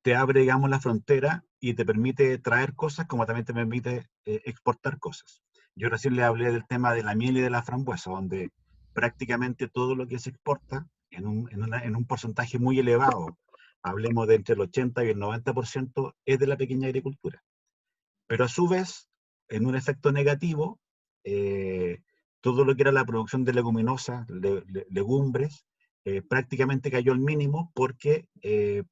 te abre, digamos, la frontera y te permite traer cosas como también te permite exportar cosas. Yo recién le hablé del tema de la miel y de la frambuesa, donde prácticamente todo lo que se exporta en un porcentaje muy elevado, hablemos de entre el 80 y el 90%, es de la pequeña agricultura. Pero a su vez, en un efecto negativo, eh, todo lo que era la producción de leguminosas, legumbres, prácticamente cayó al mínimo porque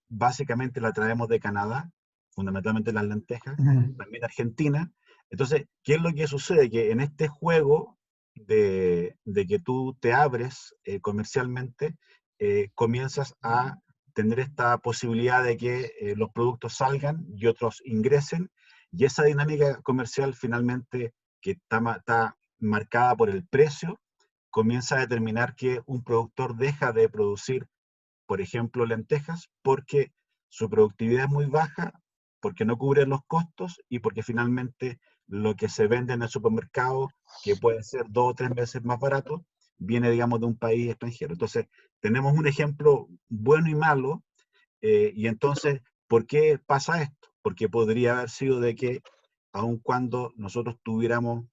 básicamente la traemos de Canadá, fundamentalmente las lentejas, también Argentina. Entonces, ¿qué es lo que sucede? Que en este juego de que tú te abres comercialmente, comienzas a tener esta posibilidad de que los productos salgan y otros ingresen, y esa dinámica comercial finalmente que está marcada por el precio, comienza a determinar que un productor deja de producir, por ejemplo, lentejas, porque su productividad es muy baja, porque no cubre los costos y porque finalmente lo que se vende en el supermercado, que puede ser 2 o 3 veces más barato, viene, digamos, de un país extranjero. Entonces, tenemos un ejemplo bueno y malo, y entonces, ¿por qué pasa esto? Porque podría haber sido de que, aun cuando nosotros tuviéramos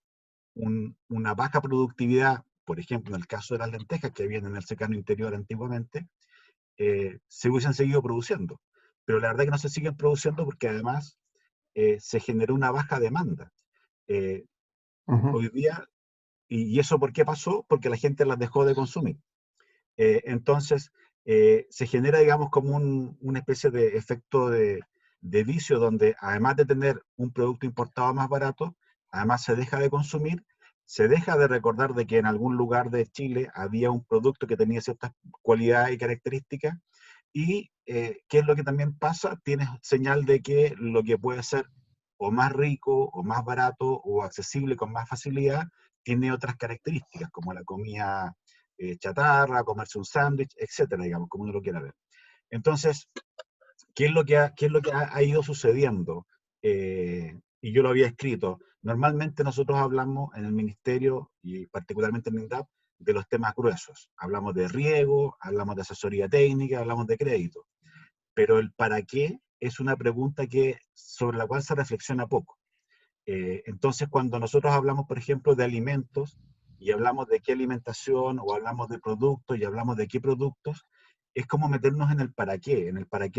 una baja productividad, por ejemplo, en el caso de las lentejas que vienen en el secano interior antiguamente, se hubiesen seguido produciendo. Pero la verdad es que no se siguen produciendo porque además se generó una baja demanda. Hoy día, y eso ¿por qué pasó? Porque la gente las dejó de consumir. Entonces, se genera, digamos, como una especie de efecto de vicio, donde además de tener un producto importado más barato, además se deja de consumir, se deja de recordar de que en algún lugar de Chile había un producto que tenía ciertas cualidades y características, y ¿qué es lo que también pasa? Tienes señal de que lo que puede ser o más rico, o más barato, o accesible con más facilidad, tiene otras características, como la comida chatarra, comerse un sándwich, etcétera, digamos, como uno lo quiera ver. Entonces, ¿qué es lo que ha ido sucediendo? Y yo lo había escrito. Normalmente nosotros hablamos en el ministerio, y particularmente en el INDAP, de los temas gruesos. Hablamos de riego, hablamos de asesoría técnica, hablamos de crédito. Pero el para qué es una pregunta sobre la cual se reflexiona poco. Entonces, cuando nosotros hablamos, por ejemplo, de alimentos, y hablamos de qué alimentación, o hablamos de productos, y hablamos de qué productos, es como meternos en el para qué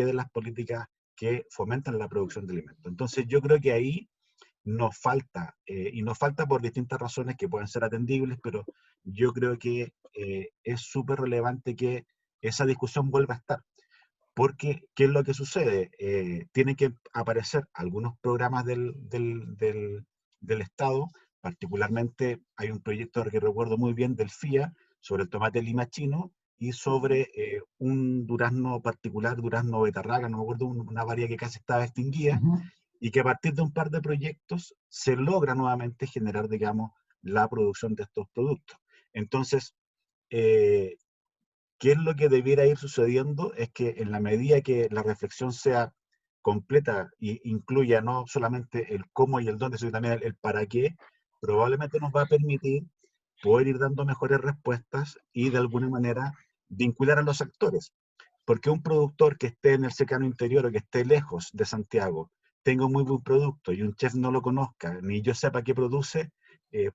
de las políticas que fomentan la producción de alimentos. Entonces, yo creo que ahí nos falta, y nos falta por distintas razones que pueden ser atendibles, pero yo creo que es súper relevante que esa discusión vuelva a estar. Porque, ¿qué es lo que sucede? Tienen que aparecer algunos programas del Estado, particularmente hay un proyecto que recuerdo muy bien del FIA sobre el tomate lima chino y sobre un durazno particular, durazno betarraga, no me acuerdo, una variedad que casi estaba extinguida, y que a partir de un par de proyectos se logra nuevamente generar, digamos, la producción de estos productos. Entonces, ¿qué es lo que debiera ir sucediendo? Es que en la medida que la reflexión sea completa e incluya no solamente el cómo y el dónde, sino también el para qué, probablemente nos va a permitir poder ir dando mejores respuestas y de alguna manera vincular a los actores. Porque un productor que esté en el cercano interior o que esté lejos de Santiago tenga un muy buen producto y un chef no lo conozca, ni yo sepa qué produce,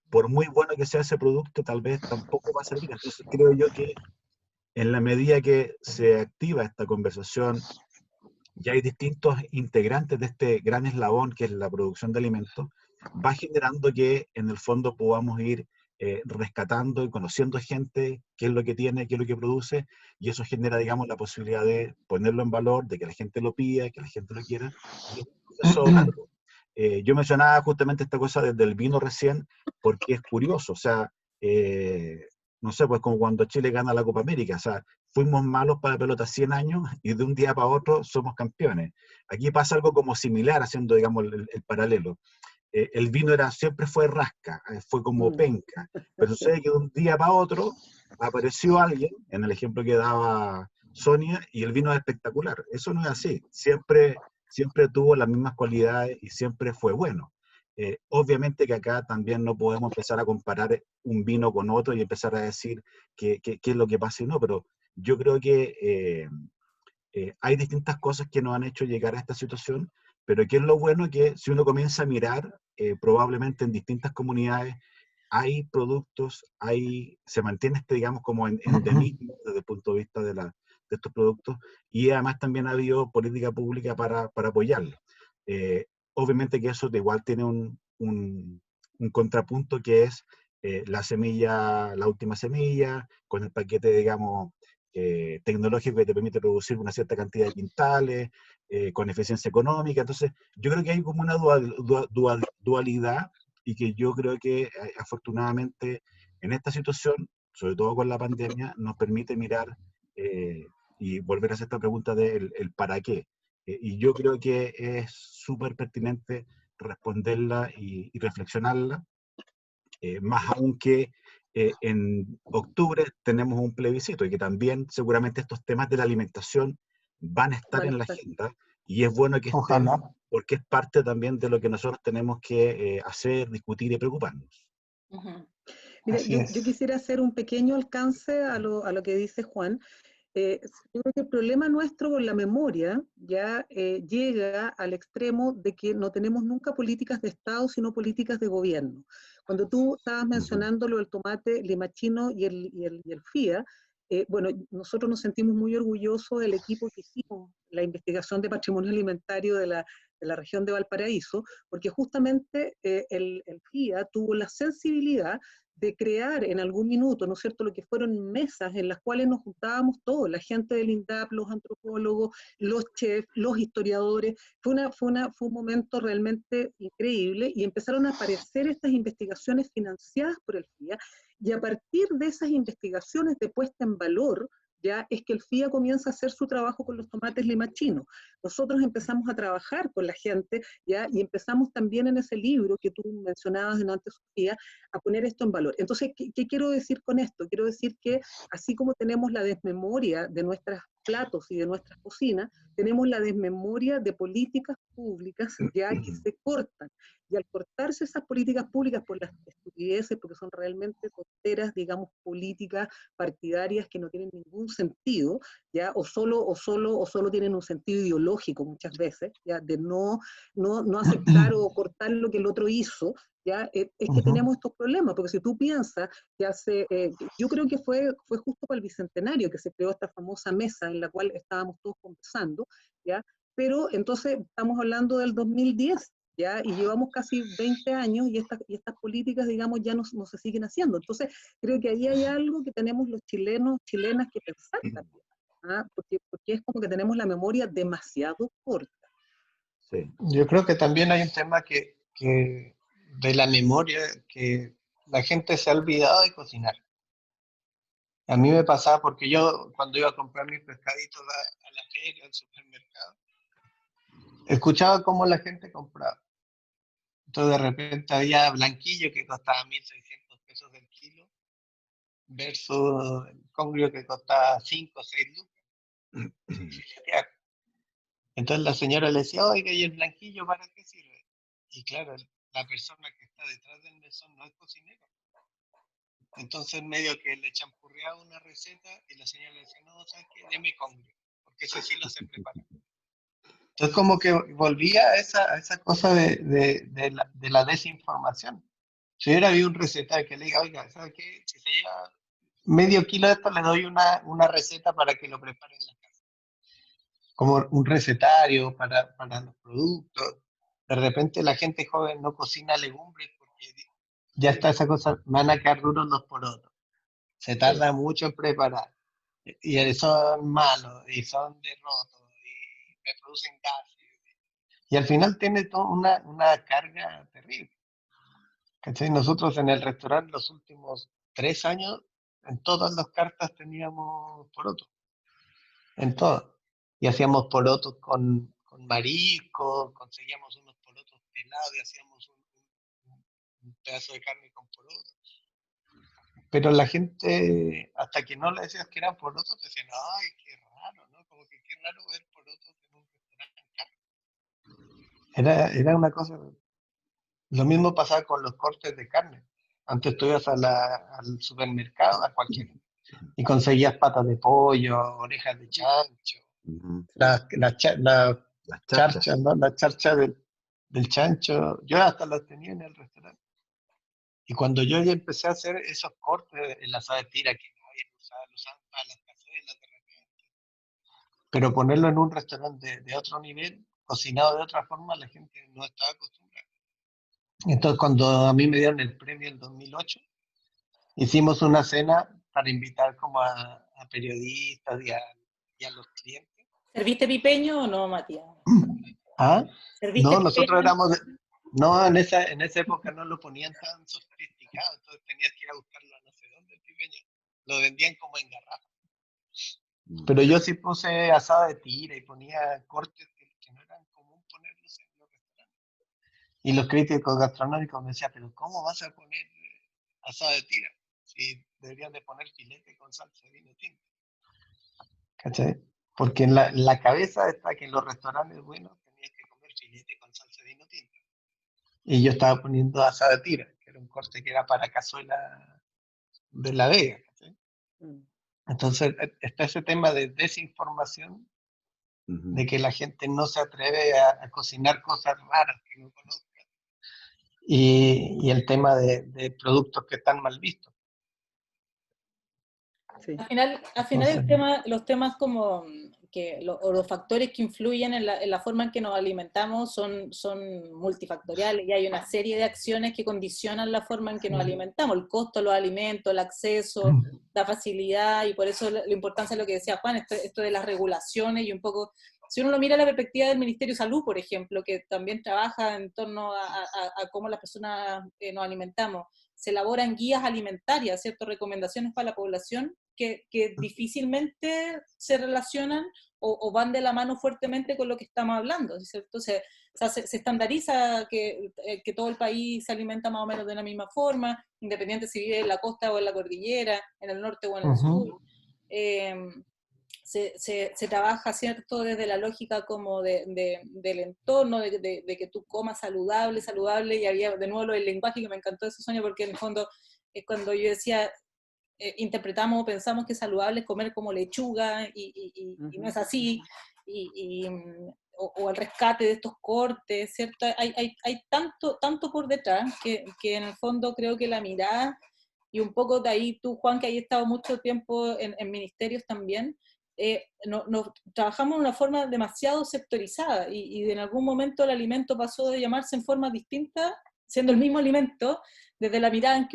por muy bueno que sea ese producto, tal vez tampoco va a servir. Entonces creo yo que en la medida que se activa esta conversación, ya hay distintos integrantes de este gran eslabón que es la producción de alimentos, va generando que en el fondo podamos ir rescatando y conociendo gente, qué es lo que tiene, qué es lo que produce, y eso genera, digamos, la posibilidad de ponerlo en valor, de que la gente lo pida, que la gente lo quiera, y es un proceso largo. Yo mencionaba justamente esta cosa del vino recién, porque es curioso, o sea, no sé, pues como cuando Chile gana la Copa América, o sea, fuimos malos para la pelota 100 años y de un día para otro somos campeones. Aquí pasa algo como similar, haciendo, digamos, el paralelo. El vino siempre fue rasca, fue como penca, pero sucede que de un día para otro apareció alguien, en el ejemplo que daba Sonia, y el vino es espectacular. Eso no es así, siempre tuvo las mismas cualidades y siempre fue bueno. Obviamente que acá también no podemos empezar a comparar un vino con otro y empezar a decir qué es lo que pasa y no, pero yo creo que hay distintas cosas que nos han hecho llegar a esta situación, pero que es lo bueno que si uno comienza a mirar, probablemente en distintas comunidades hay productos, se mantiene digamos, como endemismo desde el punto de vista de estos productos, y además también ha habido política pública para apoyarlo. Obviamente que eso igual tiene un contrapunto que es la última semilla, con el paquete, digamos, tecnológico que te permite producir una cierta cantidad de quintales, con eficiencia económica. Entonces, yo creo que hay como una dualidad, y que yo creo que afortunadamente en esta situación, sobre todo con la pandemia, nos permite mirar y volver a hacer esta pregunta del el para qué. Y yo creo que es súper pertinente responderla y reflexionarla, más aún que en octubre tenemos un plebiscito y que también seguramente estos temas de la alimentación van a estar en la agenda, y es bueno que estén, Ojalá. porque es parte también de lo que nosotros tenemos que hacer, discutir y preocuparnos. Mira, Así yo es. quisiera hacer un pequeño alcance a lo que dice Juan. Yo creo que el problema nuestro con la memoria ya llega al extremo de que no tenemos nunca políticas de Estado, sino políticas de gobierno. Cuando tú estabas mencionando lo del tomate limachino y el FIA, bueno, nosotros nos sentimos muy orgullosos del equipo que hicimos la investigación de patrimonio alimentario de la región de Valparaíso, porque justamente el FIA tuvo la sensibilidad de crear en algún minuto, ¿no es cierto?, lo que fueron mesas en las cuales nos juntábamos todos, la gente del INDAP, los antropólogos, los chefs, los historiadores. Fue un momento realmente increíble, y empezaron a aparecer estas investigaciones financiadas por el FIA, y a partir de esas investigaciones de puesta en valor ya es que el FIA comienza a hacer su trabajo con los tomates limachinos. Nosotros empezamos a trabajar con la gente, ya, y empezamos también en ese libro que tú mencionabas antes, Sofía, a poner esto en valor. Entonces, ¿qué quiero decir con esto? Quiero decir que así como tenemos la desmemoria de nuestros platos y de nuestras cocinas, tenemos la desmemoria de políticas públicas ya que se cortan. Y al cortarse esas políticas públicas por las estupideces, porque son realmente tonteras, digamos, políticas partidarias que no tienen ningún sentido, ¿ya? O solo tienen un sentido ideológico muchas veces, ¿ya? De no aceptar o cortar lo que el otro hizo, ¿ya? Es que tenemos estos problemas, porque si tú piensas que yo creo que fue justo para el Bicentenario que se creó esta famosa mesa en la cual estábamos todos conversando, ¿ya? Pero entonces estamos hablando del 2010, ¿ya? Y llevamos casi 20 años y estas políticas, digamos, ya no se siguen haciendo. Entonces, creo que ahí hay algo que tenemos los chilenos, chilenas que pensar también, ¿ah? Porque es como que tenemos la memoria demasiado corta. Sí. Yo creo que también hay un tema que de la memoria, que la gente se ha olvidado de cocinar. A mí me pasaba porque yo cuando iba a comprar mis pescaditos a la feria, al supermercado, escuchaba cómo la gente compraba. Entonces de repente había blanquillo que costaba 1.600 pesos el kilo versus el congrio que costaba 5 o 6 lucas. Filetear. Entonces la señora le decía, oiga, ¿y el blanquillo para qué sirve? Y claro, la persona que está detrás del mesón no es cocinero. Entonces medio que le champurreaba una receta y la señora le decía, no, ¿sabes qué? Deme congrio, porque ese sí lo sé preparar. Entonces como que volvía a esa cosa de la desinformación. Si hubiera habido un recetario que le diga, oiga, ¿sabe qué? Si se lleva medio kilo de esto, le doy una receta para que lo prepare en la casa. Como un recetario para los productos. De repente la gente joven no cocina legumbres porque ya está esa cosa, van a quedar duros los porotos. Se tarda mucho en preparar. Y son malos, y son de roto, y me producen gases. Y al final tiene toda una carga terrible. ¿Cachai? Nosotros en el restaurante los últimos 3 años, en todas las cartas teníamos porotos, en todas. Y hacíamos porotos con marisco, conseguíamos unos porotos pelados y hacíamos un pedazo de carne con porotos. Pero la gente, hasta que no le decías que eran porotos, te decían, ay, qué raro, ¿no? Como que qué raro ver porotos en un restaurante. Era una cosa. Lo mismo pasaba con los cortes de carne. Antes tú ibas al supermercado, a cualquiera, y conseguías patas de pollo, orejas de chancho, la Las charchas. charcha, ¿no? La charcha del chancho. Yo hasta las tenía en el restaurante. Y cuando yo ya empecé a hacer esos cortes en la asada de tira, que no lo usaban para las cazuelas de repente, pero ponerlo en un restaurante de otro nivel, cocinado de otra forma, la gente no estaba acostumbrada. Entonces, cuando a mí me dieron el premio en 2008, hicimos una cena para invitar como a periodistas y a los clientes. ¿Serviste pipeño o no, Matías? ¿Ah? ¿Serviste No, nosotros pipeño? éramos... No, en esa época no lo ponían tan sofisticado, entonces tenías que ir a buscarlo a no sé dónde el pipeño. Lo vendían como en garrafa. Pero yo sí puse asada de tira y ponía cortes que no eran común ponerlos en los restaurantes. Y los críticos gastronómicos me decían, pero ¿cómo vas a poner asada de tira? Si deberían de poner filete con salsa de vino tinto. ¿Cachai? Porque en la cabeza está que en los restaurantes buenos tenías que comer filete con salsa de vino tinto. Y yo estaba poniendo asada de tira, que era un corte que era para cazuela de la Vega. ¿Cachai? Entonces está ese tema de desinformación, de que la gente no se atreve a cocinar cosas raras que no conozca. Y el tema de productos que están mal vistos. Sí. Al final los temas como o los factores que influyen en la forma en que nos alimentamos son multifactoriales y hay una serie de acciones que condicionan la forma en que nos alimentamos, el costo de los alimentos, el acceso, la facilidad, y por eso la importancia de lo que decía Juan, esto de las regulaciones y un poco, si uno lo mira a la perspectiva del Ministerio de Salud, por ejemplo, que también trabaja en torno a cómo las personas nos alimentamos, se elaboran guías alimentarias, ¿cierto? Recomendaciones para la población, que difícilmente se relacionan o van de la mano fuertemente con lo que estamos hablando, ¿cierto? O sea, se estandariza que todo el país se alimenta más o menos de la misma forma, independiente si vive en la costa o en la cordillera, en el norte o en el sur. Se trabaja, ¿cierto?, desde la lógica como del entorno, de que tú comas saludable, y había de nuevo el lenguaje que me encantó eso, Sonia, porque en el fondo es cuando yo decía, interpretamos o pensamos que saludable es comer como lechuga, y no es así, o el rescate de estos cortes, ¿cierto? Hay tanto por detrás que en el fondo creo que la mirada, y un poco de ahí tú, Juan, que has estado mucho tiempo en ministerios también, trabajamos de una forma demasiado sectorizada, y en algún momento el alimento pasó de llamarse en forma distinta, siendo el mismo alimento, desde la mirada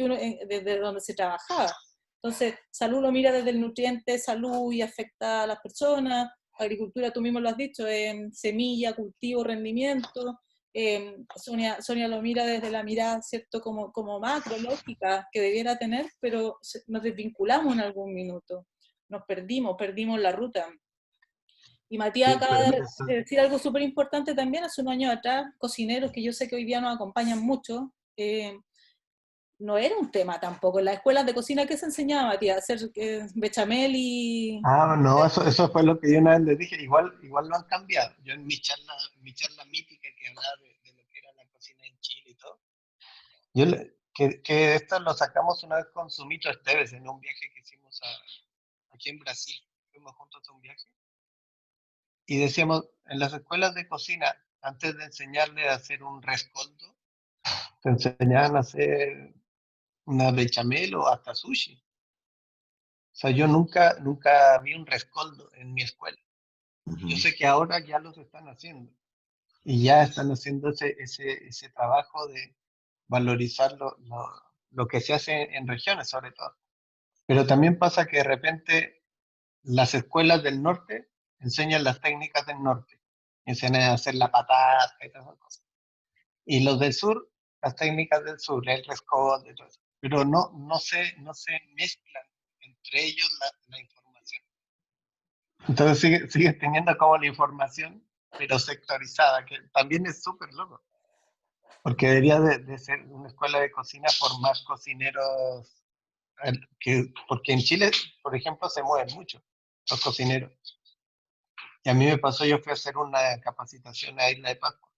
desde donde se trabajaba. Entonces, salud lo mira desde el nutriente, salud y afecta a las personas. Agricultura, tú mismo lo has dicho, en semilla, cultivo, rendimiento. Sonia lo mira desde la mirada, ¿cierto?, como macro, lógica, que debiera tener, pero nos desvinculamos en algún minuto. Nos perdimos la ruta. Y Matías Sí, acaba pero de decir algo súper importante también hace unos años atrás, cocineros, que yo sé que hoy día nos acompañan mucho. No era un tema tampoco. En las escuelas de cocina, ¿qué se enseñaba, Matías? Hacer bechamel y... No, eso fue lo que yo una vez les dije, igual lo han cambiado. Yo en mi charla mítica que hablaba de lo que era la cocina en Chile y todo, que esto lo sacamos una vez con Sumito Esteves en un viaje que hicimos aquí en Brasil. Fuimos juntos a un viaje y decíamos, en las escuelas de cocina, antes de enseñarle a hacer un rescoldo, te enseñaban a hacer una bechamel o hasta sushi. O sea, yo nunca vi un rescoldo en mi escuela. Yo sé que ahora ya los están haciendo y ya están haciendo ese trabajo de valorizar lo que se hace en regiones, sobre todo. Pero también pasa que de repente las escuelas del norte enseñan las técnicas del norte, enseñan a hacer la patata y todas esas cosas. Y los del sur, las técnicas del sur, el rescoldo y todo eso. Pero no se mezclan entre ellos la información. Entonces sigue teniendo como la información, pero sectorizada, que también es súper loco. Porque debería de ser una escuela de cocina formar cocineros, porque en Chile, por ejemplo, se mueven mucho los cocineros. Y a mí me pasó, yo fui a hacer una capacitación a Isla de Pascua.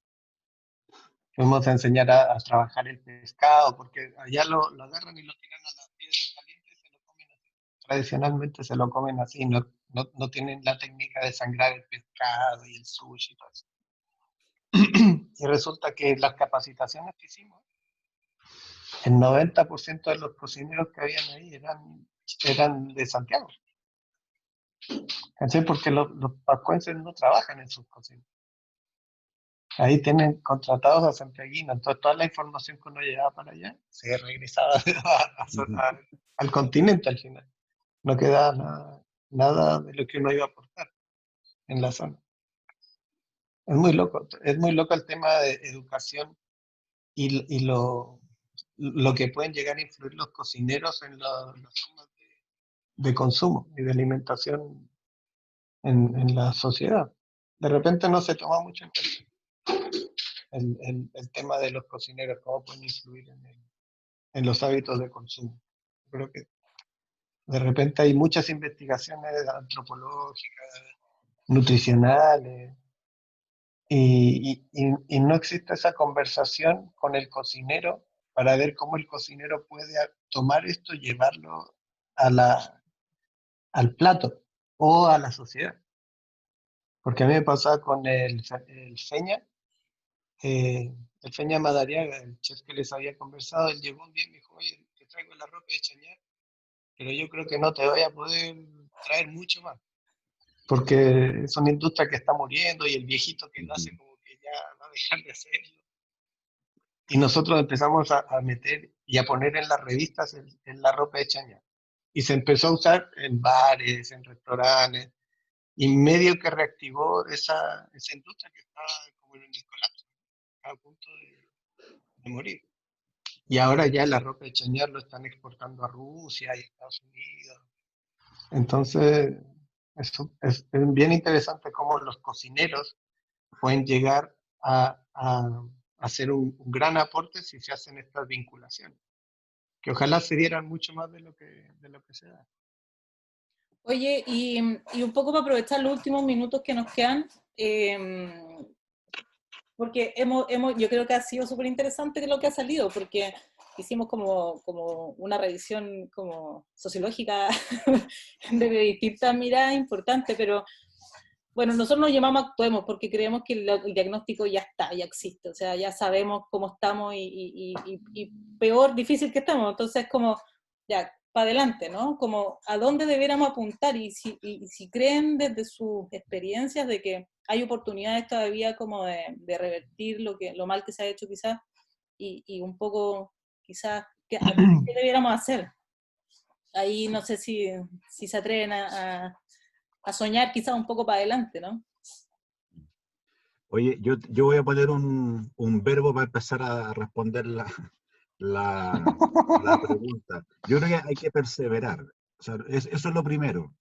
Fuimos a enseñar a trabajar el pescado, porque allá lo agarran y lo tiran a las piedras calientes y se lo comen así. Tradicionalmente se lo comen así, no tienen la técnica de sangrar el pescado y el sushi y todo eso. Y resulta que las capacitaciones que hicimos, el 90% de los cocineros que habían ahí eran de Santiago. ¿Cachai? Porque los pascuenses no trabajan en sus cocinas. Ahí tienen contratados a santiaguinos. Entonces, toda la información que uno llevaba para allá se regresaba al continente al final. No quedaba nada de lo que uno iba a aportar en la zona. Es muy loco. Es muy loco el tema de educación y lo que pueden llegar a influir los cocineros en las formas de consumo y de alimentación en la sociedad. De repente no se toma mucho en cuenta el tema de los cocineros, cómo pueden influir en los hábitos de consumo. Creo que de repente hay muchas investigaciones antropológicas, nutricionales, y no existe esa conversación con el cocinero para ver cómo el cocinero puede tomar esto y llevarlo al plato o a la sociedad. Porque a mí me pasaba con el Feña, el Feña Madariaga, el chef que les había conversado. Él llegó un día y me dijo, oye, te traigo la ropa de Chañar, pero yo creo que no te voy a poder traer mucho más, porque es una industria que está muriendo y el viejito que lo hace como que ya va a dejar de hacerlo. Y nosotros empezamos a meter y a poner en las revistas en la ropa de Chañar. Y se empezó a usar en bares, en restaurantes, y medio que reactivó esa industria que estaba como en el colapso, a punto de morir. Y ahora ya la ropa de Chañar lo están exportando a Rusia y a Estados Unidos. Entonces, es bien interesante cómo los cocineros pueden llegar a hacer un gran aporte si se hacen estas vinculaciones, que ojalá se dieran mucho más de lo que se da. Oye, y un poco para aprovechar los últimos minutos que nos quedan, porque yo creo que ha sido súper interesante lo que ha salido, porque hicimos como una revisión como sociológica de distintas miradas importantes, pero bueno, nosotros nos llamamos Actuemos porque creemos que el diagnóstico ya está, ya existe, o sea, ya sabemos cómo estamos y peor, difícil que estamos, entonces como, ya, para adelante, ¿no? Como a dónde debiéramos apuntar y si creen desde sus experiencias de que hay oportunidades todavía como de revertir lo mal que se ha hecho quizás y un poco quizás qué debiéramos hacer. Ahí no sé si se atreven a soñar quizás un poco para adelante, ¿no? Oye, yo voy a poner un verbo para empezar a responder la pregunta. Yo creo que hay que perseverar. O sea, eso es lo primero.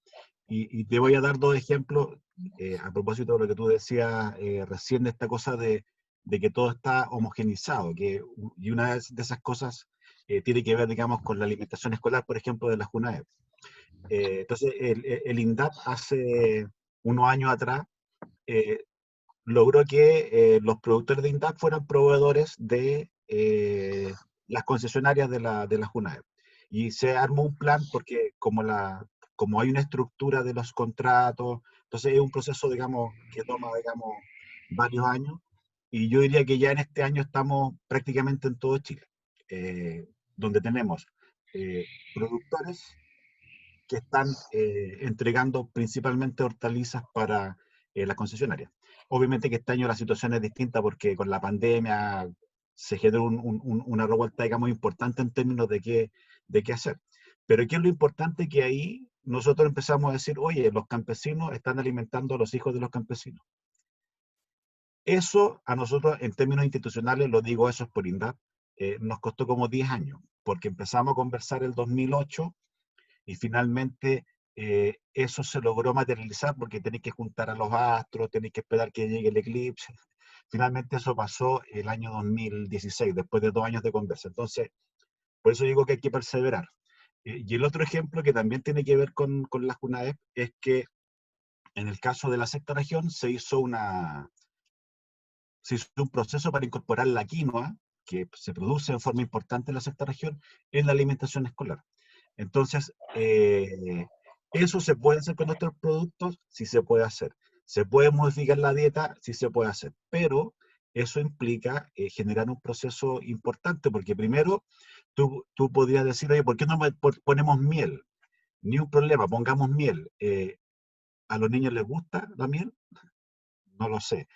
Y te voy a dar dos ejemplos a propósito de lo que tú decías recién, de esta cosa de que todo está homogenizado. Y una de esas cosas tiene que ver, digamos, con la alimentación escolar, por ejemplo, de la JUNAEP. Entonces, el INDAP hace unos años atrás eh, logró que los productores de INDAP fueran proveedores de las concesionarias de la JUNAEP. Y se armó un plan porque como hay una estructura de los contratos, entonces es un proceso, digamos, que toma, digamos, varios años. Y yo diría que ya en este año estamos prácticamente en todo Chile, donde tenemos productores que están entregando principalmente hortalizas para las concesionarias. Obviamente que este año la situación es distinta porque con la pandemia se generó una revuelta, digamos, importante en términos de qué hacer. Pero ¿qué es lo importante? Que ahí nosotros empezamos a decir, oye, los campesinos están alimentando a los hijos de los campesinos. Eso a nosotros, en términos institucionales, lo digo, eso es por INDAP, nos costó como 10 años, porque empezamos a conversar el 2008 y finalmente eso se logró materializar porque tenéis que juntar a los astros, tenéis que esperar que llegue el eclipse. Finalmente eso pasó el año 2016, después de 2 años de conversa. Entonces, por eso digo que hay que perseverar. Y el otro ejemplo que también tiene que ver con la JUNAEP es que en el caso de la sexta región se hizo un proceso para incorporar la quinoa, que se produce en forma importante en la sexta región, en la alimentación escolar. Entonces, eso se puede hacer con nuestros productos, sí se puede hacer. Se puede modificar la dieta, sí se puede hacer. Pero eso implica generar un proceso importante, porque primero tú podrías decir, oye, ¿por qué no ponemos miel? Ni un problema, pongamos miel. ¿A los niños les gusta la miel? No lo sé.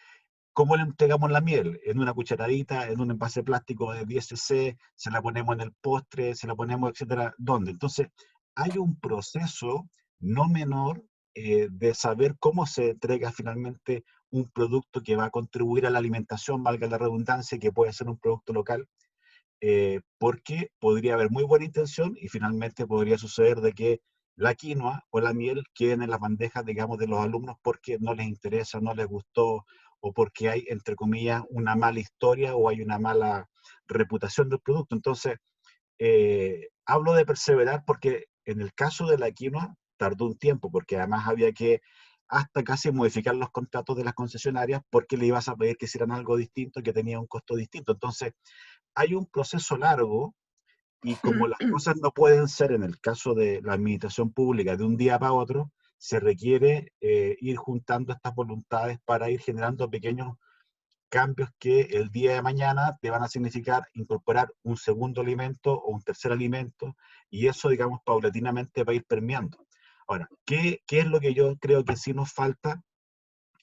¿Cómo le entregamos la miel? En una cucharadita, en un envase plástico de 10 cc, se la ponemos en el postre, se la ponemos, etcétera. ¿Dónde? Entonces, hay un proceso no menor de saber cómo se entrega finalmente un producto que va a contribuir a la alimentación, valga la redundancia, que puede ser un producto local, porque podría haber muy buena intención y finalmente podría suceder de que la quinoa o la miel queden en las bandejas, digamos, de los alumnos porque no les interesa, no les gustó, o porque hay, entre comillas, una mala historia o hay una mala reputación del producto. Entonces, hablo de perseverar porque en el caso de la quinoa tardó un tiempo, porque además había que hasta casi modificar los contratos de las concesionarias porque le ibas a pedir que hicieran algo distinto que tenía un costo distinto. Entonces, hay un proceso largo y como las cosas no pueden ser en el caso de la administración pública de un día para otro, se requiere ir juntando estas voluntades para ir generando pequeños cambios que el día de mañana te van a significar incorporar un segundo alimento o un tercer alimento y eso, digamos, paulatinamente va a ir permeando. Ahora, ¿qué es lo que yo creo que sí nos falta?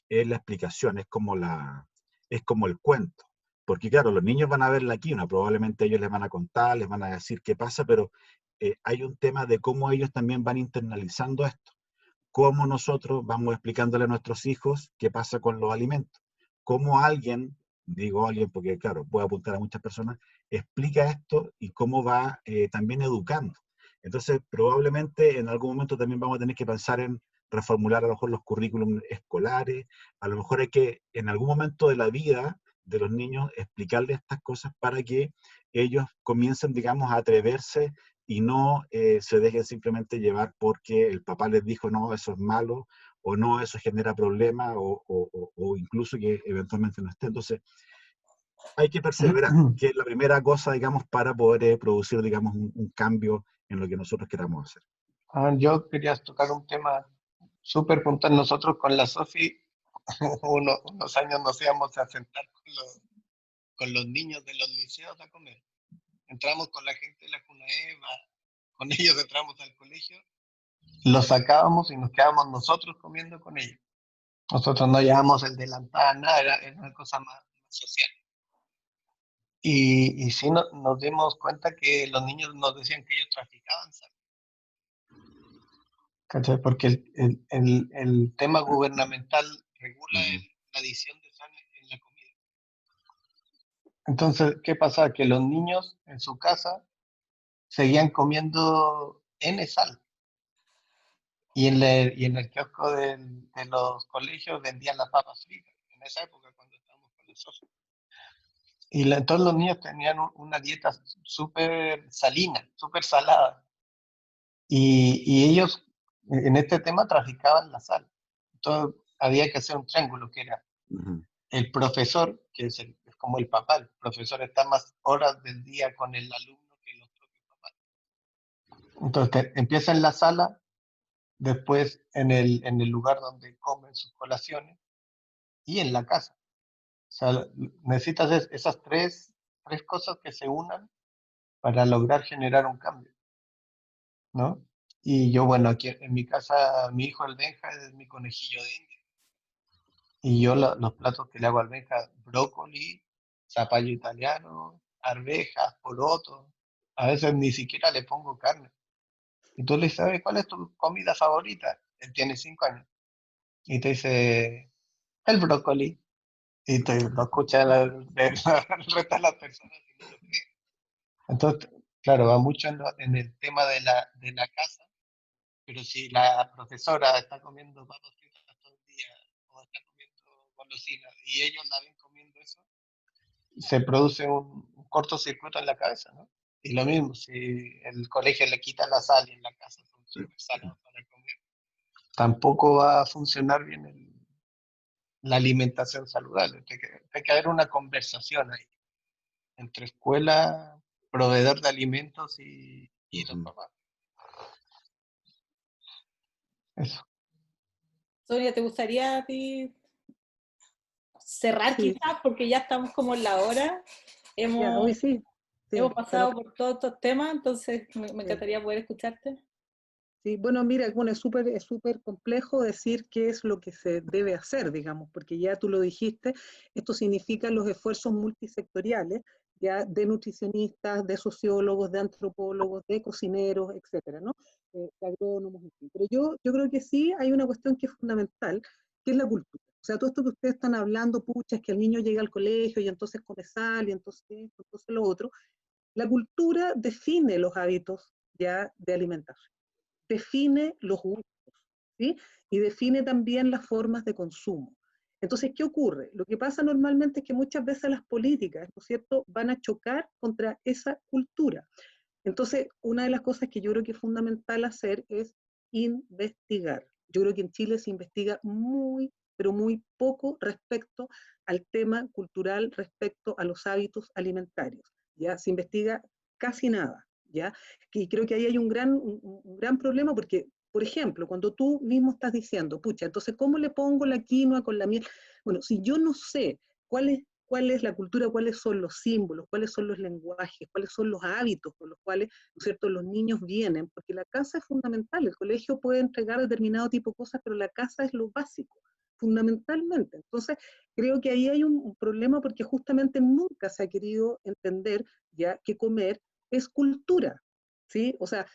Es la explicación, es como el cuento. Porque claro, los niños van a ver la quinoa, probablemente ellos les van a contar, les van a decir qué pasa, pero hay un tema de cómo ellos también van internalizando esto. Cómo nosotros vamos explicándole a nuestros hijos qué pasa con los alimentos. Cómo alguien, digo alguien porque claro, puede apuntar a muchas personas, explica esto y cómo va también educando. Entonces, probablemente en algún momento también vamos a tener que pensar en reformular a lo mejor los currículums escolares, a lo mejor hay que en algún momento de la vida de los niños explicarles estas cosas para que ellos comiencen, digamos, a atreverse y no se dejen simplemente llevar porque el papá les dijo, no, eso es malo, o no, eso genera problemas, o incluso que eventualmente no esté. Entonces, hay que perseverar, que es la primera cosa, digamos, para poder producir, digamos, un cambio en lo que nosotros queramos hacer. Yo quería tocar un tema súper puntual.Nosotros con la Sofi, unos años nos íbamos a sentar con los niños de los liceos a comer. Entramos con la gente de la Cunaeva, con ellos entramos al colegio, los sacábamos y nos quedábamos nosotros comiendo con ellos. Nosotros no llevábamos el delantal, nada, era una cosa más social. Y sí nos dimos cuenta que los niños nos decían que ellos traficaban sal. ¿Cachai? Porque el tema gubernamental regula la adición de sal en la comida. Entonces, ¿qué pasa? Que los niños en su casa seguían comiendo N sal. Y en el kiosco de los colegios vendían las papas fritas, en esa época cuando estábamos con el socio. Y todos los niños tenían una dieta súper salina, súper salada. Y ellos en este tema traficaban la sal. Entonces había que hacer un triángulo que era el profesor, que es como el papá. El profesor está más horas del día con el alumno que los propios papás. Entonces empieza en la sala, después en el lugar donde comen sus colaciones y en la casa. O sea, necesitas esas tres cosas que se unan para lograr generar un cambio, ¿no? Y yo, bueno, aquí en mi casa, mi hijo el Benja es mi conejillo de India. Y yo los platos que le hago al Benja, brócoli, zapallo italiano, arvejas, poroto. A veces ni siquiera le pongo carne. Y tú le sabes cuál es tu comida favorita. Él tiene 5 años. Y te dice, el brócoli. Y te lo escucha el resto de las personas y no lo creen. Entonces, claro, va mucho en el tema de la casa, pero si la profesora está comiendo papas fritas todo el día o está comiendo golosinas y ellos la ven comiendo eso, se produce un cortocircuito en la cabeza, ¿no? Y lo mismo, si el colegio le quita la sal y en la casa son súper salados para comer, tampoco va a funcionar bien la alimentación saludable. Tiene que haber una conversación ahí entre escuela, proveedor de alimentos y los papás. Eso. Sonia, ¿te gustaría a ti cerrar quizás? Porque ya estamos como en la hora. Ya, hoy sí. Hemos pasado por todos estos temas, entonces me encantaría poder escucharte. Sí, bueno, mira, bueno, es súper complejo decir qué es lo que se debe hacer, digamos, porque ya tú lo dijiste, esto significa los esfuerzos multisectoriales, ya de nutricionistas, de sociólogos, de antropólogos, de cocineros, etcétera, ¿no? De agrónomos, en fin. Pero yo creo que sí hay una cuestión que es fundamental, que es la cultura. O sea, todo esto que ustedes están hablando, pucha, es que el niño llega al colegio y entonces come sal y entonces esto, entonces lo otro. La cultura define los hábitos ya de alimentación, define los gustos, ¿sí? Y define también las formas de consumo. Entonces, ¿qué ocurre? Lo que pasa normalmente es que muchas veces las políticas, ¿no es cierto?, van a chocar contra esa cultura. Entonces, una de las cosas que yo creo que es fundamental hacer es investigar. Yo creo que en Chile se investiga muy, pero muy poco respecto al tema cultural, respecto a los hábitos alimentarios. Ya se investiga casi nada. ¿Ya? Y creo que ahí hay un gran problema porque, por ejemplo, cuando tú mismo estás diciendo, pucha, entonces, ¿cómo le pongo la quinoa con la miel? Bueno, si yo no sé cuál es la cultura, cuáles son los símbolos, cuáles son los lenguajes, cuáles son los hábitos con los cuales, ¿no es cierto?, los niños vienen, porque la casa es fundamental, el colegio puede entregar determinado tipo de cosas, pero la casa es lo básico, fundamentalmente. Entonces, creo que ahí hay un problema porque justamente nunca se ha querido entender ya que comer es cultura, ¿sí? O sea,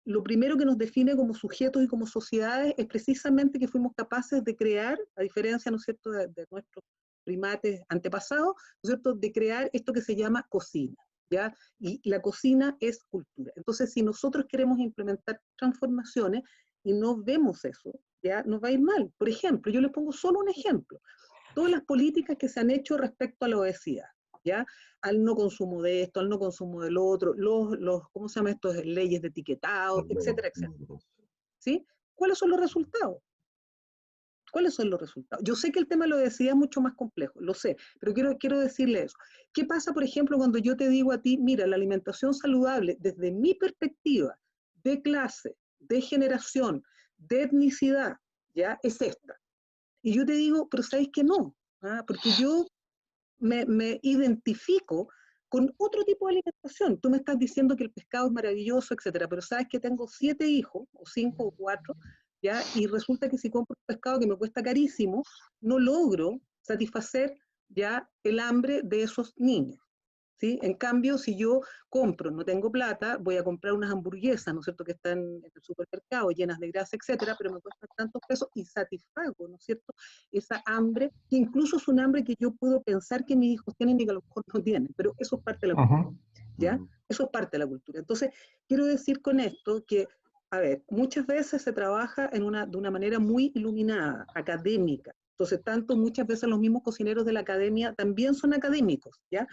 lo primero que nos define como sujetos y como sociedades es precisamente que fuimos capaces de crear, a diferencia, ¿no es cierto?, de nuestros primates antepasados, ¿no es cierto?, de crear esto que se llama cocina, ¿ya? Y la cocina es cultura. Entonces, si nosotros queremos implementar transformaciones y no vemos eso, ¿ya? Nos va a ir mal. Por ejemplo, yo les pongo solo un ejemplo. Todas las políticas que se han hecho respecto a la obesidad, ¿ya? Al no consumo de esto, al no consumo del otro, ¿cómo se llama esto? Leyes de etiquetado, etcétera, etcétera. ¿Sí? ¿Cuáles son los resultados? ¿Cuáles son los resultados? Yo sé que el tema de la obesidad es mucho más complejo, lo sé, pero quiero decirle eso. ¿Qué pasa, por ejemplo, cuando yo te digo a ti, mira, la alimentación saludable, desde mi perspectiva de clase, de generación, de etnicidad, ¿ya? Es esta. Y yo te digo, pero ¿sabes que no? ¿Ah? Porque yo me identifico con otro tipo de alimentación. Tú me estás diciendo que el pescado es maravilloso, etcétera, pero sabes que tengo 7 hijos, o 5 o 4, ¿ya? Y resulta que si compro un pescado que me cuesta carísimo, no logro satisfacer ya el hambre de esos niños. ¿Sí? En cambio, si yo compro, no tengo plata, voy a comprar unas hamburguesas, ¿no es cierto?, que están en el supermercado, llenas de grasa, etcétera, pero me cuestan tantos pesos y satisfago, ¿no es cierto?, esa hambre, que incluso es un hambre que yo puedo pensar que mis hijos tienen y que a lo mejor no tienen, pero eso es parte de la cultura, ¿ya? Eso es parte de la cultura. Entonces, quiero decir con esto que, a ver, muchas veces se trabaja de una manera muy iluminada, académica. Entonces, muchas veces los mismos cocineros de la academia también son académicos, ¿ya?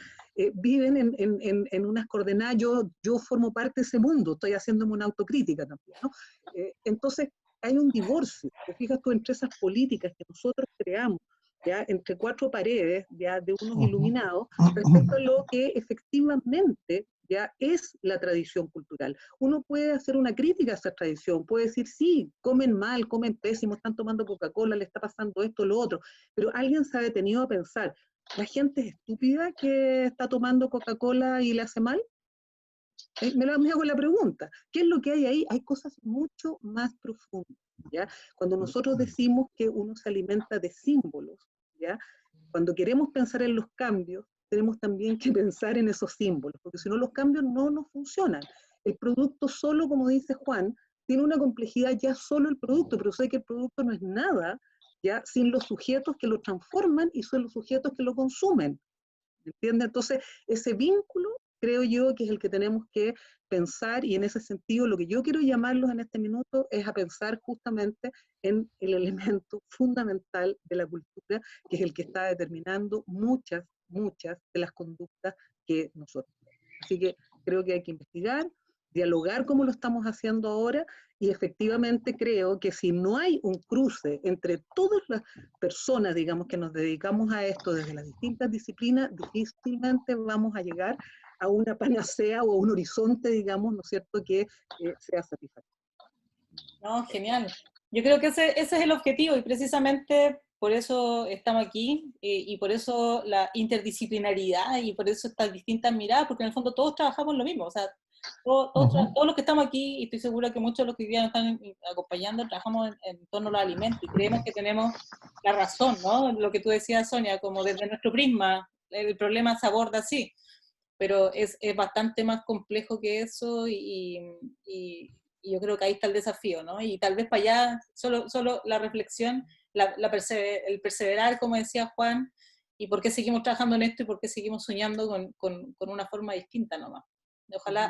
Viven en unas coordenadas, yo formo parte de ese mundo, estoy haciéndome una autocrítica también, ¿no? Entonces, hay un divorcio, te fijas tú, entre esas políticas que nosotros creamos, ¿ya? Entre 4 paredes, ¿ya? De unos iluminados, respecto a lo que efectivamente ya es la tradición cultural. Uno puede hacer una crítica a esa tradición, puede decir, sí, comen mal, comen pésimo, están tomando Coca-Cola, le está pasando esto, lo otro, pero alguien se ha detenido a pensar, ¿la gente es estúpida que está tomando Coca-Cola y le hace mal? Me hago la pregunta, ¿qué es lo que hay ahí? Hay cosas mucho más profundas, ¿ya? Cuando nosotros decimos que uno se alimenta de símbolos, ¿ya? Cuando queremos pensar en los cambios, tenemos también que pensar en esos símbolos, porque si no los cambios no nos funcionan. El producto solo, como dice Juan, tiene una complejidad ya solo el producto, pero sé que el producto no es nada, ya sin los sujetos que lo transforman y son los sujetos que lo consumen. ¿Entiendes? Entonces, ese vínculo creo yo que es el que tenemos que pensar, y en ese sentido lo que yo quiero llamarlos en este minuto es a pensar justamente en el elemento fundamental de la cultura, que es el que está determinando muchas de las conductas que nosotros tenemos. Así que creo que hay que investigar, dialogar como lo estamos haciendo ahora, y efectivamente creo que si no hay un cruce entre todas las personas, digamos, que nos dedicamos a esto desde las distintas disciplinas, difícilmente vamos a llegar a una panacea o a un horizonte, digamos, ¿no es cierto?, que sea satisfactorio. No, genial. Yo creo que ese es el objetivo y precisamente por eso estamos aquí y por eso la interdisciplinaridad y por eso estas distintas miradas, porque en el fondo todos trabajamos lo mismo, o sea, todos los que estamos aquí, y estoy segura que muchos de los que hoy día nos están acompañando, trabajamos en torno a los alimentos y creemos que tenemos la razón, ¿no? Lo que tú decías, Sonia, como desde nuestro prisma, el problema se aborda así, pero es bastante más complejo que eso y yo creo que ahí está el desafío, ¿no? Y tal vez para allá, solo la reflexión, el perseverar, como decía Juan, y por qué seguimos trabajando en esto y por qué seguimos soñando con una forma distinta nomás.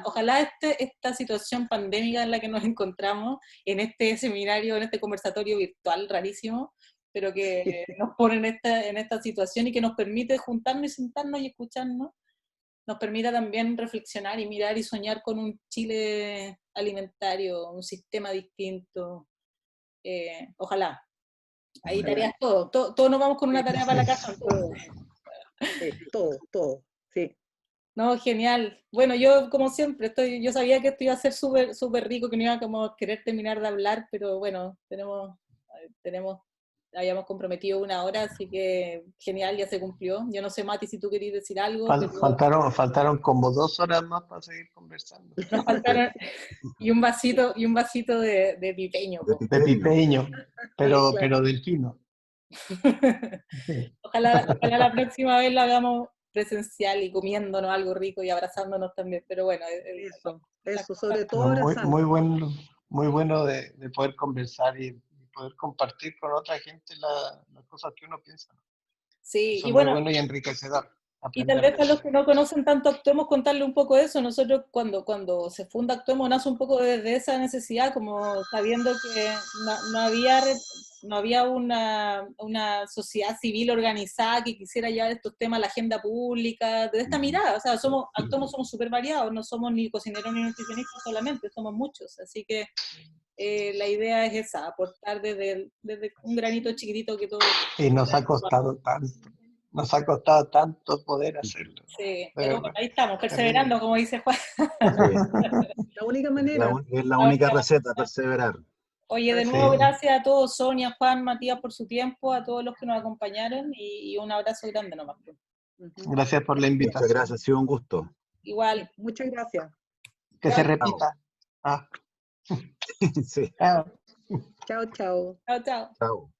Ojalá esta situación pandémica en la que nos encontramos, en este seminario, en este conversatorio virtual rarísimo, pero que nos pone en esta situación y que nos permite juntarnos y sentarnos y escucharnos, nos permita también reflexionar y mirar y soñar con un Chile alimentario, un sistema distinto. Ojalá. Ahí tareas todos nos vamos con una tarea para la casa. Todo, sí. No, genial. Bueno, yo como siempre, yo sabía que esto iba a ser súper rico, que no iba como a querer terminar de hablar, pero bueno, habíamos comprometido 1 hora, así que genial, ya se cumplió. Yo no sé, Mati, si tú querías decir algo. Faltaron como 2 horas más para seguir conversando. Nos faltaron y un vasito de pipeño. De pipeño, pero Claro. del fino. Ojalá la próxima vez lo hagamos presencial y comiéndonos algo rico y abrazándonos también, pero bueno. Eso, sobre todo muy bueno de poder conversar y poder compartir con otra gente las cosas que uno piensa. Sí, Eso y es muy bueno, bueno y enriquecedor. Y tal vez para los que no conocen tanto Actuemos, contarle un poco de eso. Nosotros cuando se funda Actuemos nace un poco desde esa necesidad, como sabiendo que no había una sociedad civil organizada que quisiera llevar estos temas a la agenda pública, desde esta mirada. O sea, Actuemos somos súper variados, no somos ni cocineros ni nutricionistas solamente, somos muchos. Así que la idea es esa, aportar desde un granito chiquitito que todo... Y nos ha costado tanto. Nos ha costado tanto poder hacerlo. Sí, pero bueno, ahí estamos, perseverando, como dice Juan. La única manera. Es la única receta, perseverar. Oye, de nuevo, gracias a todos, Sonia, Juan, Matías, por su tiempo, a todos los que nos acompañaron, y un abrazo grande nomás. Gracias por la invitación. Muchas gracias, ha sido un gusto. Igual. Muchas gracias. Que se repita. Sí. Chao. Chao, chao. Chao, chao. Chao.